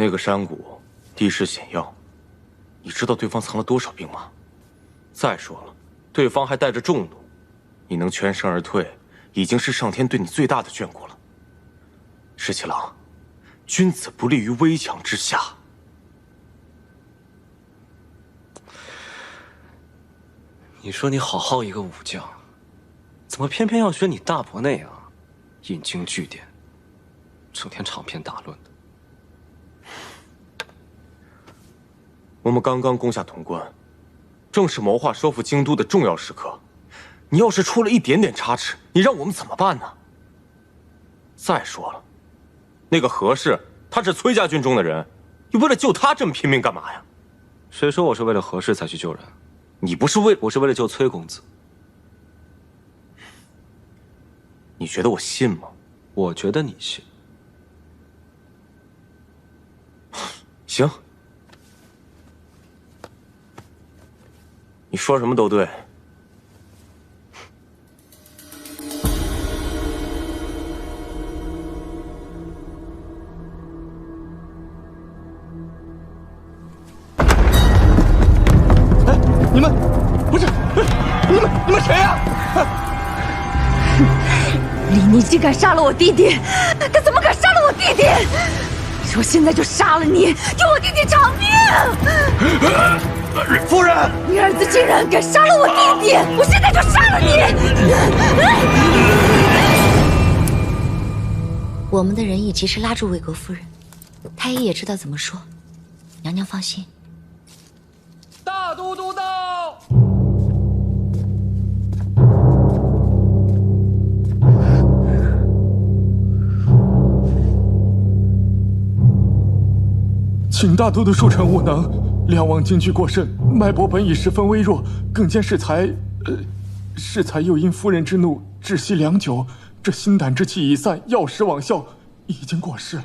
那个山谷地势险要，你知道对方藏了多少兵马？再说了，对方还带着重弩，你能全身而退，已经是上天对你最大的眷顾了。石七郎，君子不立于危墙之下。你说你好好一个武将，怎么偏偏要学你大伯那样，引经据典，整天长篇大论的？我们刚刚攻下潼关，正是谋划收复京都的重要时刻。你要是出了一点点差池，你让我们怎么办呢？再说了，那个何氏他是崔家军中的人，你为了救他这么拼命干嘛呀？谁说我是为了何氏才去救人？你不是为……我是为了救崔公子。你觉得我信吗？我觉得你信。行。你说什么都对。哎，你们不是，你们谁呀？李逆竟敢杀了我弟弟！他怎么敢杀了我弟弟？我现在就杀了你，给我弟弟偿命！夫人，你儿子竟然敢杀了我弟弟！我现在就杀了你！我们的人意及时拉住魏国夫人，太医也知道怎么说。娘娘放心。大都督到！请大都督恕臣无能。梁王惊惧过甚，脉搏本已十分微弱，更兼适才又因夫人之怒窒息良久，这心胆之气已散，药石罔效，已经过世了。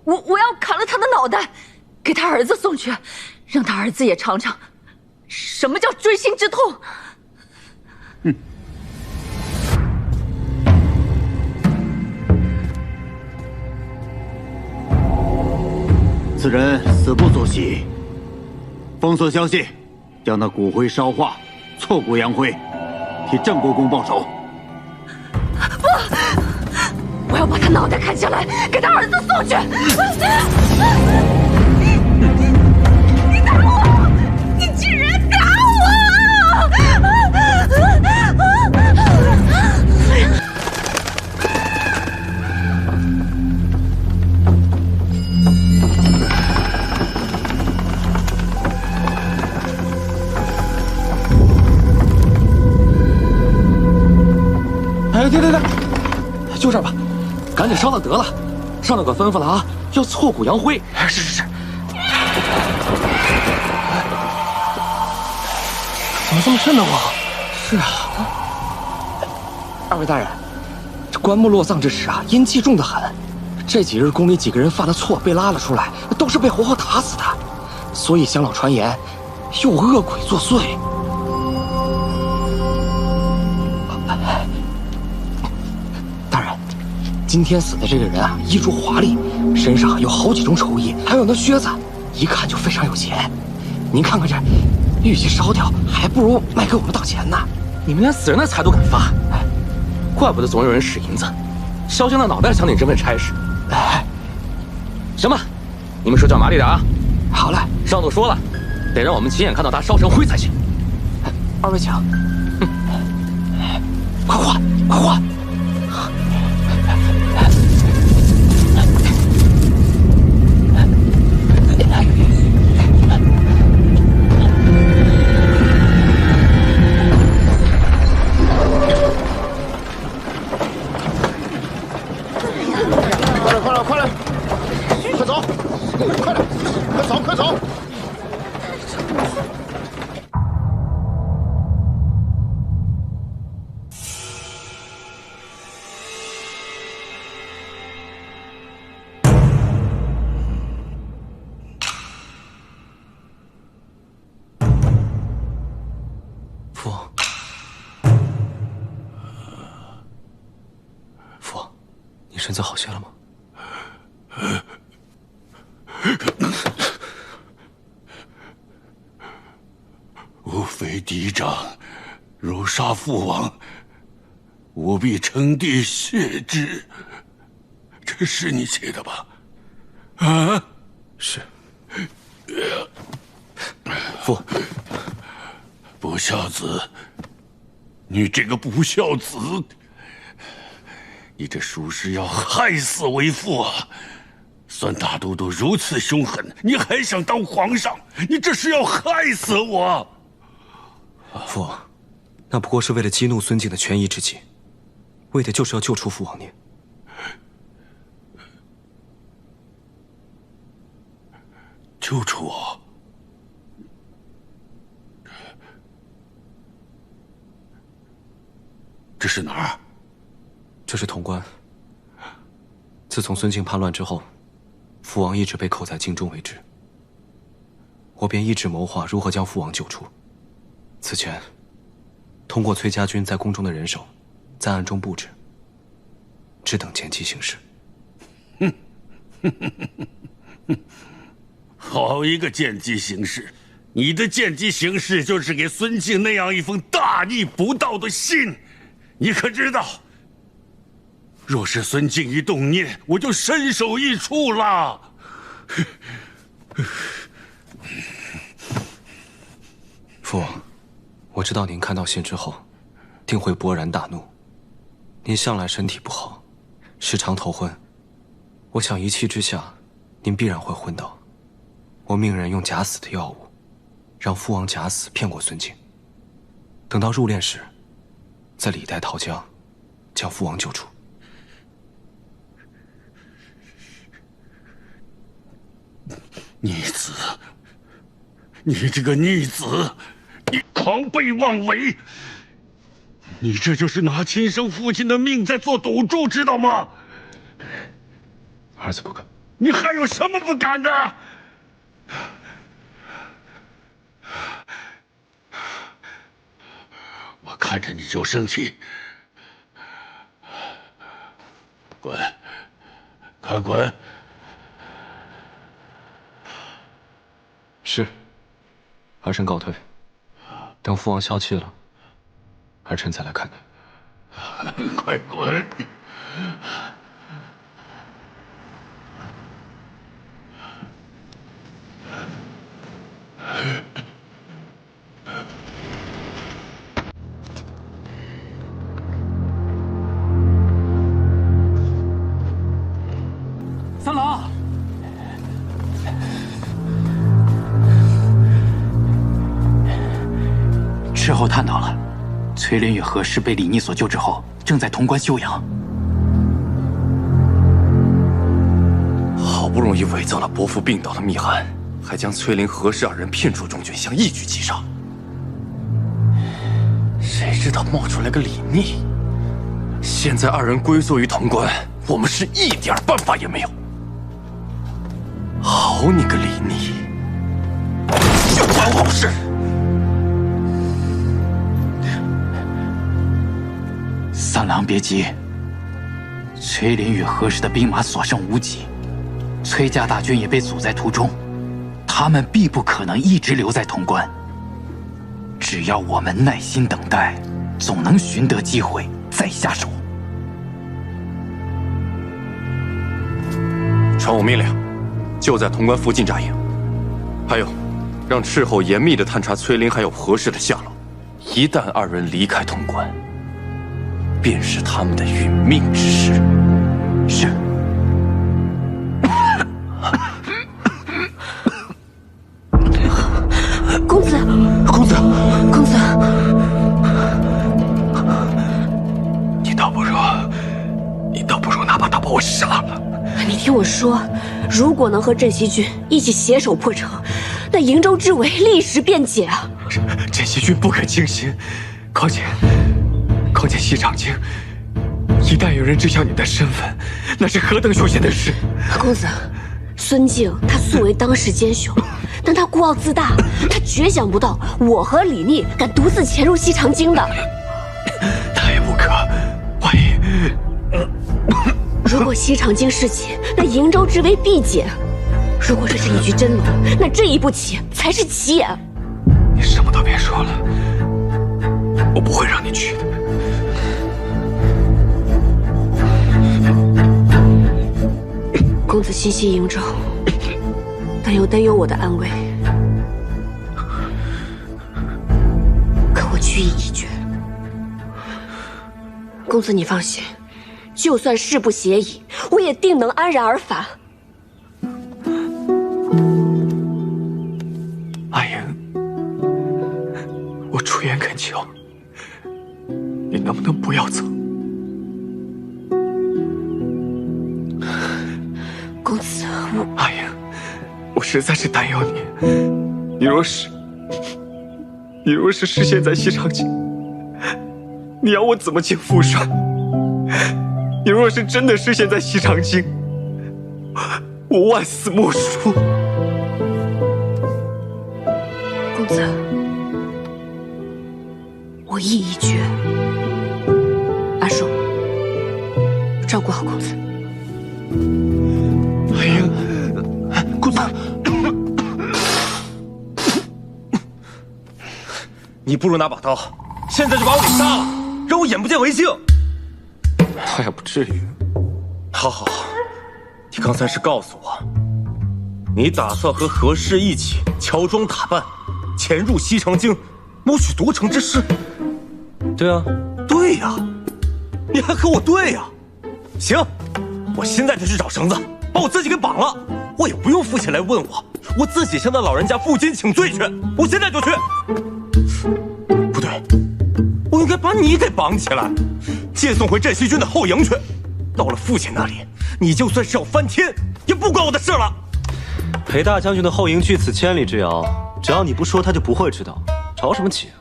我要砍了他的脑袋，给他儿子送去，让他儿子也尝尝什么叫锥心之痛。此人死不足惜，封锁消息，将那骨灰烧化，挫骨扬灰，替郑国公报仇。不，我要把他脑袋砍下来，给他儿子送去。你打我！你竟然打我！哎，对，就这儿吧，赶紧烧了得了。上头可吩咐了啊，要挫骨扬灰。是。怎么这么瘆得慌？是啊。二位大人，这棺木落葬之时啊，阴气重得很。这几日宫里几个人犯了错，被拉了出来，都是被活活打死的。所以乡老传言，有恶鬼作祟。大人，今天死的这个人啊，衣着华丽，身上有好几种丑衣，还有那靴子，一看就非常有钱。您看看这，与其烧掉，还不如卖给我们当钱呢。你们连死人的财都敢发，怪不得总有人使银子，烧香的脑袋想领这份差事。行吧，你们手脚麻利点啊。好嘞，上头说了，得让我们亲眼看到他烧成灰才行。二位请，快换，快换！身子好些了吗？吾非嫡长，如杀父王，吾必称帝谢之。这是你写的吧？啊，是。父，不孝子，你这个不孝子！你这属实要害死为父啊！孙大都督如此凶狠，你还想当皇上？你这是要害死我！父王，那不过是为了激怒孙敬的权宜之计，为的就是要救出父王您。救出我？这是哪儿？这是潼关。自从孙敬叛乱之后，父王一直被扣在京中为止。我便一直谋划如何将父王救出。此前，通过崔家军在宫中的人手，在暗中布置，只等见机行事。好一个见机行事！你的见机行事就是给孙敬那样一封大逆不道的信，你可知道？若是孙敬一动念，我就身首异处了。父王，我知道您看到信之后，定会勃然大怒。您向来身体不好，时常头昏，我想一气之下，您必然会昏倒。我命人用假死的药物，让父王假死骗过孙敬。等到入殓时，再李代桃僵，将父王救出。逆子，你这个逆子，你狂悖妄为！你这就是拿亲生父亲的命在做赌注，知道吗？儿子不敢。你还有什么不敢的？我看着你就生气，滚，快滚！是，儿臣告退。等父王消气了，儿臣再来看你。快滚！三郎，事后探到了，崔林与何氏被李逆所救之后，正在潼关休养。好不容易伪造了伯父病倒的密函，还将崔林、何氏二人骗出中军，想一举击杀。谁知道冒出来个李逆，现在二人归宿于潼关，我们是一点办法也没有。好你个李逆，就管好事！三郎别急，崔林与何氏的兵马所剩无几，崔家大军也被阻在途中，他们必不可能一直留在潼关。只要我们耐心等待，总能寻得机会再下手。传我命令，就在潼关附近扎营。还有，让斥候严密地探查崔林还有何氏的下落。一旦二人离开潼关，便是他们的殒命之时。是。公子，公子，公子，你倒不如哪怕他把我杀了。你听我说，如果能和镇西军一起携手破城，那瀛州之围立时便解啊！镇西军不可轻心，况且西长京，一旦有人知晓你的身份，那是何等凶险的事！公子，孙敬他素为当世奸雄，但他孤傲自大，他绝想不到我和李逆敢独自潜入西长京的。他也不可，万一……如果西长京事起，那瀛州之围必解；如果这是一局真龙，那这一步棋才是棋眼。你什么都别说了，我不会让你去的。公子心系瀛州，但又担忧我的安危。可我居意已决。公子你放心，就算誓不协议，我也定能安然而返。阿英，我出言恳求，你能不能不要走？公子，阿英，我实在是担忧你。你若是失陷在西长京，你要我怎么进富帅？你若是真的失陷在西长京，我万死莫赎。公子，我意已决。阿寿，照顾好公子。阿英，公子，你不如拿把刀，现在就把我给杀了，让我眼不见为净。倒也不至于。好，你刚才是告诉我，你打算和何氏一起乔装打扮，潜入西长京，谋取夺城之事。对啊，对呀，你还和我对呀？行，我现在就去找绳子，把我自己给绑了。我也不用父亲来问我自己向那老人家负荆请罪去。我现在就去。不对，我应该把你给绑起来，接送回镇西军的后营去。到了父亲那里，你就算是要翻天，也不关我的事了。裴大将军的后营距此千里之遥，只要你不说，他就不会知道。着什么急啊？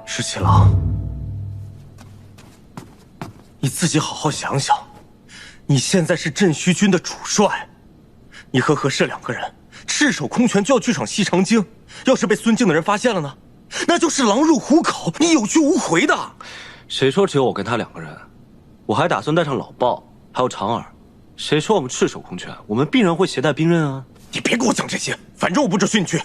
石七郎，你自己好好想想，你现在是镇西军的主帅，你和何氏两个人赤手空拳就要去闯西长京，要是被孙敬的人发现了呢，那就是狼入虎口，你有去无回的。谁说只有我跟他两个人？我还打算带上老鲍，还有长耳。谁说我们赤手空拳？我们必然会携带兵刃啊！你别给我讲这些，反正我不准训去。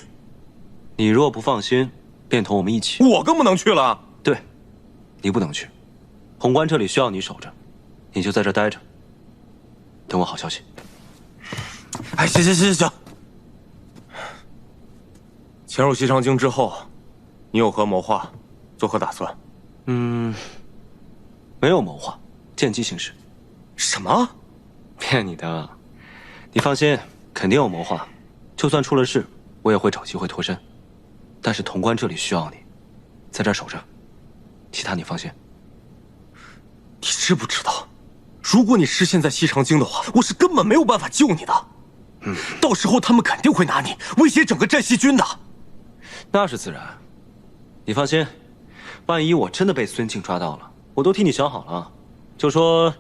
你若不放心，便同我们一起。我更不能去了。对，你不能去。潼关这里需要你守着，你就在这待着，等我好消息。哎，行。潜入西长京之后，你有何谋划，作何打算？没有谋划，见机行事。什么？骗你的！你放心，肯定有谋划。就算出了事，我也会找机会脱身。但是潼关这里需要你，在这儿守着，其他你放心。你知不知道，如果你失陷在西长京的话，我是根本没有办法救你的。到时候他们肯定会拿你威胁整个镇西军的。那是自然。你放心，万一我真的被孙敬抓到了，我都替你想好了，就说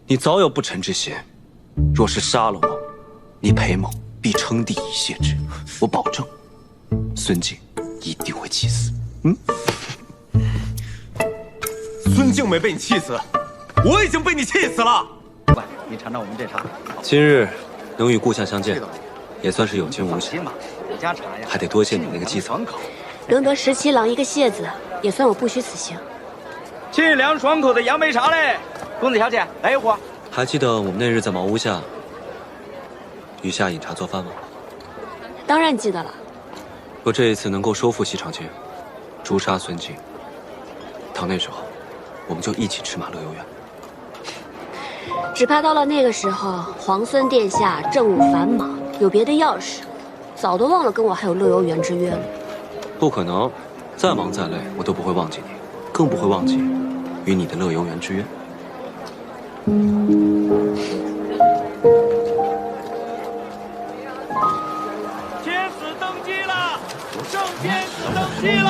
你早有不臣之嫌，若是杀了我，你裴某必称帝以谢之。我保证，孙敬一定会气死。孙敬没被你气死，我已经被你气死了。喂，你尝尝我们这茶。今日能与故乡相见，也算是有惊无险。我家茶呀，还得多谢你那个继子。能得17郎一个谢字，也算我不虚此行。沁凉爽口的杨梅茶嘞，公子小姐来一壶。还记得我们那日在茅屋下与下饮茶做饭吗？当然记得了。若这一次能够收复西长街，诛杀孙敬，到那时候，我们就一起驰马乐游原。只怕到了那个时候，皇孙殿下政务繁忙，有别的要事，早都忘了跟我还有乐游原之约了。不可能，再忙再累，我都不会忘记你，更不会忘记与你的乐游原之约。天子登基了，圣天子登基了，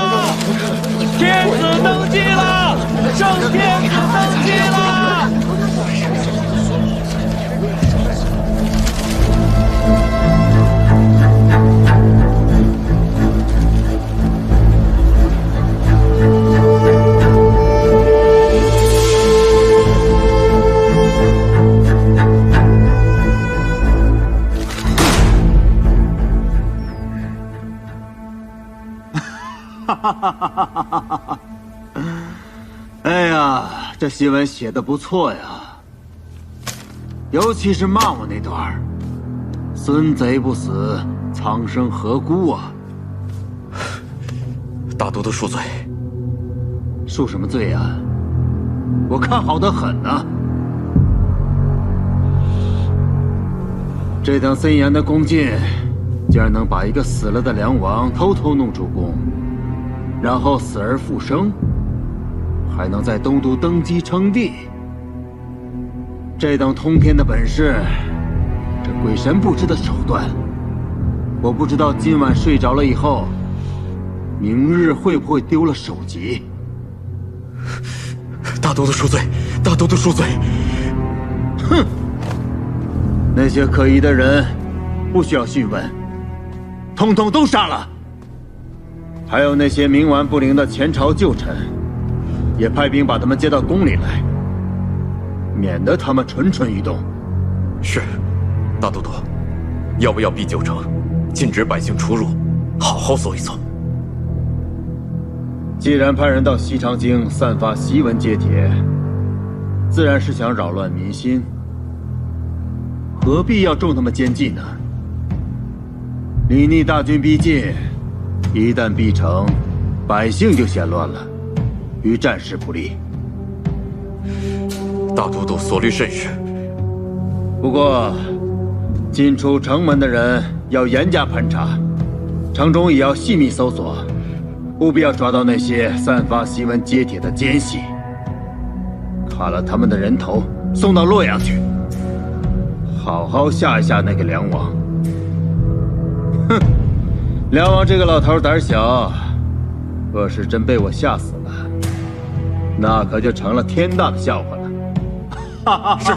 天子登基了，圣天子登基了。哎呀，这新闻写的不错呀，尤其是骂我那段儿，孙贼不死，苍生何辜啊！大都督恕罪。恕什么罪呀？我看好的很呢。这等森严的宫禁，竟然能把一个死了的梁王偷偷弄出宫，然后死而复生，还能在东都登基称帝。这等通天的本事，这鬼神不知的手段，我不知道今晚睡着了以后，明日会不会丢了首级。大都督恕罪，大都督恕罪。哼！那些可疑的人，不需要讯问，统统都杀了。还有那些冥顽不灵的前朝旧臣，也派兵把他们接到宫里来，免得他们蠢蠢欲动。是，大都督，要不要闭九城，禁止百姓出入，好好搜一搜。既然派人到西长京散发檄文揭帖，自然是想扰乱民心，何必要重他们奸计呢？李逆大军逼近，一旦逼城，百姓就显乱了，于战事不利。大都督所虑甚是。不过，进出城门的人要严加盘查，城中也要细密搜索，务必要抓到那些散发檄文揭帖的奸细，砍了他们的人头，送到洛阳去，好好吓一吓那个梁王。哼，梁王这个老头胆小，若是真被我吓死了，那可就成了天大的笑话了。是。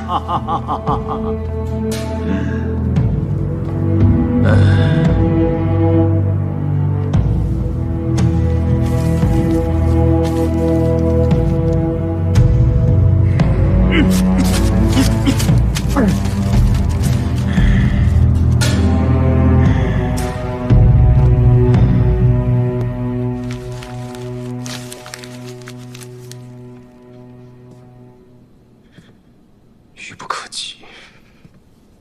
愚不可及，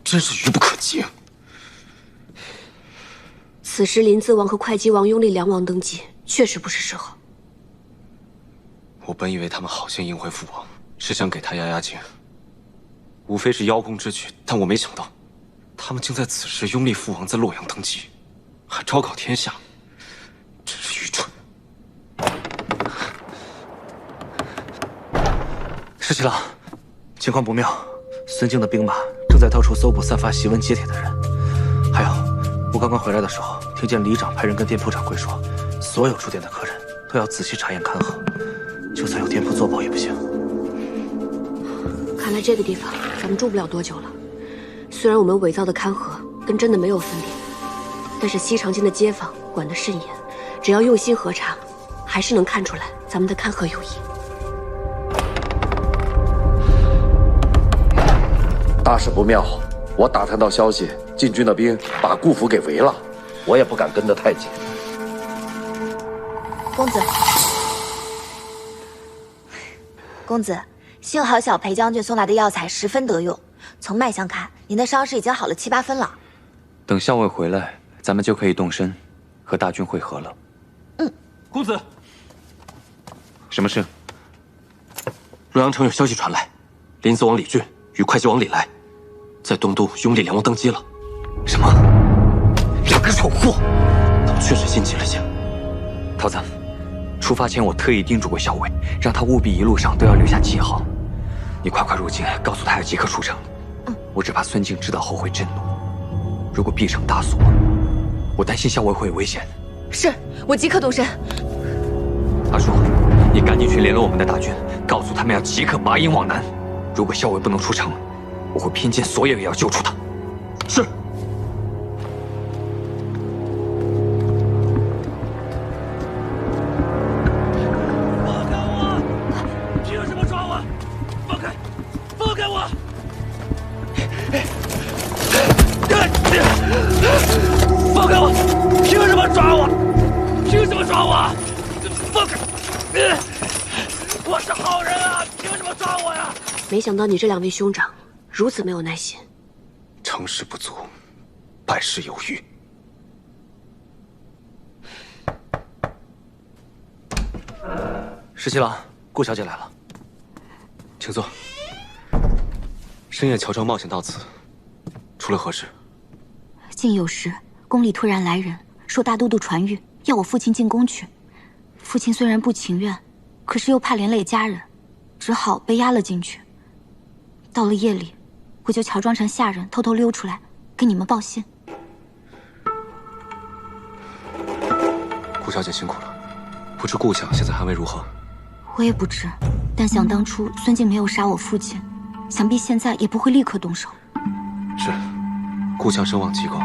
真是愚不可及。此时临淄王和会稽王拥立梁王登基，确实不是时候。我本以为他们好心迎回父王，是想给他压压惊，无非是邀功之举，但我没想到，他们竟在此时拥立父王在洛阳登基，还昭告天下，真是愚蠢。石七郎，情况不妙，孙敬的兵马正在到处搜捕散发檄文揭帖的人。还有，我刚刚回来的时候，听见里长派人跟店铺掌柜说，所有住店的客人都可要仔细查验勘合，就算有店铺作保也不行。看来这个地方咱们住不了多久了。虽然我们伪造的勘合跟真的没有分别，但是西长京的街坊管得甚严，只要用心核查，还是能看出来咱们的勘合有异。大事不妙！我打探到消息，晋军的兵把顾府给围了，我也不敢跟得太紧。公子，幸好小裴将军送来的药材十分得用，从脉象看，您的伤势已经好了7、8分了。等校尉回来，咱们就可以动身，和大军会合了。公子，什么事？洛阳城有消息传来，临淄王李俊与会稽王李来，在东都拥立梁王登基了。什么？2个丑货！他们确实心急了些。桃子，出发前我特意叮嘱过校尉，让他务必一路上都要留下记号。你快入京，告诉他要即刻出城。我只怕孙敬知道后会震怒，如果闭城大锁，我担心校尉会有危险。是，我即刻动身。阿叔，你赶紧去联络我们的大军，告诉他们要即刻拔营往南。如果校尉不能出城，我会拼尽所有也要救出他。是。放开我！凭什么抓我？凭什么抓我？放开！我是好人啊，凭什么抓我呀？没想到你这2位兄长如此没有耐心。成事不足，败事有余。十七郎，顾小姐来了，请坐。深夜乔装冒险到此，出了何事？竟有时宫里突然来人，说大都督传谕，要我父亲进宫去。父亲虽然不情愿，可是又怕连累家人，只好被押了进去。到了夜里，我就乔装成下人，偷偷溜出来，给你们报信。顾小姐辛苦了，不知顾相现在寒危如何？我也不知，但想当初孙敬没有杀我父亲，想必现在也不会立刻动手。是，顾相声望极高，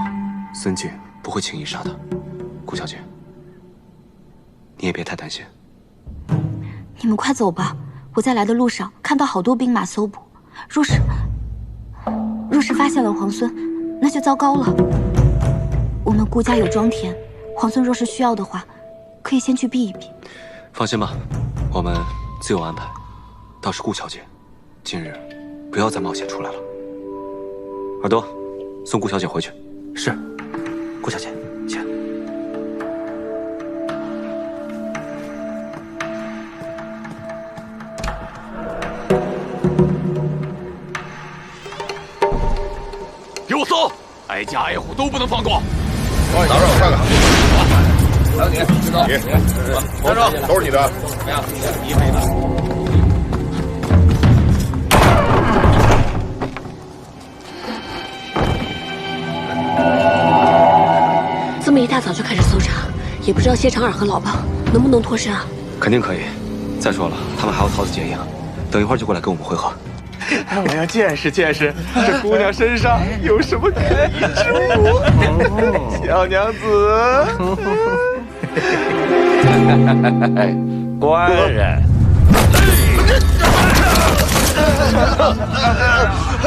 孙敬不会轻易杀他。顾小姐，你也别太担心。你们快走吧，我在来的路上看到好多兵马搜捕，若是发现了皇孙，那就糟糕了。我们顾家有庄田，皇孙若是需要的话，可以先去避一避。放心吧，我们自有安排。倒是顾小姐，今日不要再冒险出来了。耳朵，送顾小姐回去。是，顾小姐，请。给我搜，挨家挨户都不能放过。拿着，我看看。还有你，知道？站住，都是你的。怎么样？一黑的。这么一大早就开始搜查，也不知道谢长尔和老鸨能不能脱身啊？肯定可以。再说了，他们还要桃子结营，等一会儿就过来跟我们会合。我要见识见识这姑娘身上有什么可疑之物。小娘子，官人，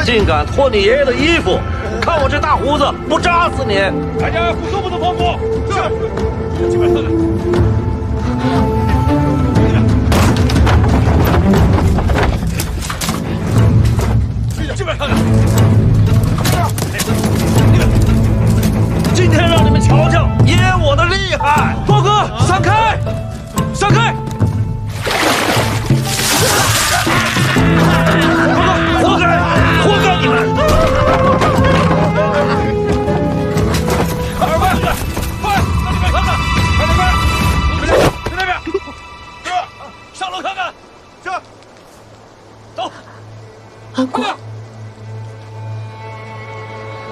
竟敢脱你爷爷的衣服！看我这大胡子，不扎死你！大家互都不能放过。是，进来看看。这边看看，今天让你们瞧瞧爷我的厉害！高哥，闪开，闪开！活该，活该你们！二位，快，往里面看看，快点快！去那边，是，上楼看看，是，走。安国。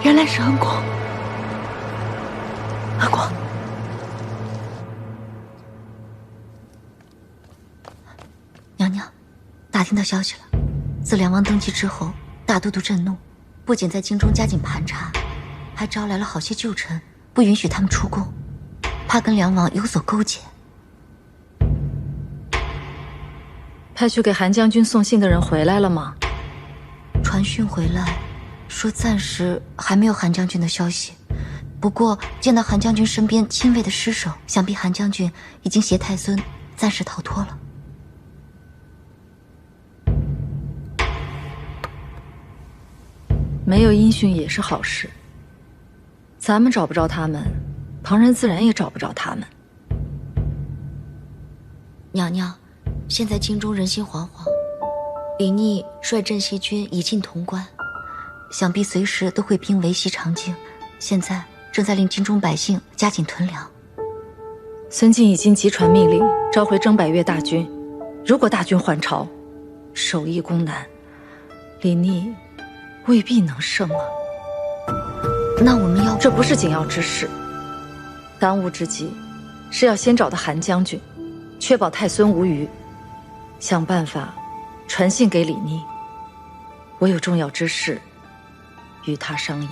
原来是安国，安国，打听到消息了。自梁王登基之后，大都督震怒，不仅在京中加紧盘查，还招来了好些旧臣，不允许他们出宫，怕跟梁王有所勾结。派去给韩将军送信的人回来了吗？传讯回来，说暂时还没有韩将军的消息。不过见到韩将军身边亲卫的尸首，想必韩将军已经携太孙暂时逃脱了。没有音讯也是好事。咱们找不着他们，旁人自然也找不着他们。娘娘，现在京中人心惶惶，李逆率镇西军已进潼关，想必随时都会兵围西长靖。现在正在令京中百姓加紧囤粮。孙敬已经急传命令，召回征百越大军。如果大军还朝，守义攻南，李逆未必能胜啊。那我们要……这不是紧要之事，当务之急是要先找到韩将军，确保太孙无虞，想办法传信给李逆。我有重要之事与他商议。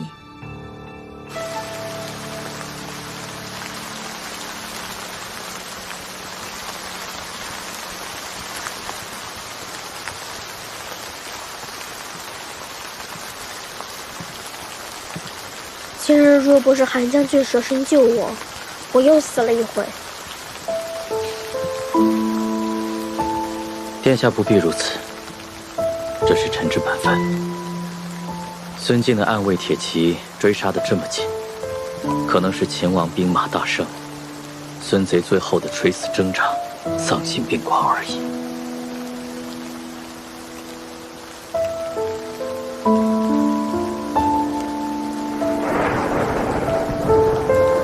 今日若不是韩将军舍身救我，我又死了一回。殿下不必如此，这是臣之本分。孙敬的暗卫铁骑追杀得这么紧，可能是秦王兵马大胜，孙贼最后的垂死挣扎、丧心病狂而已。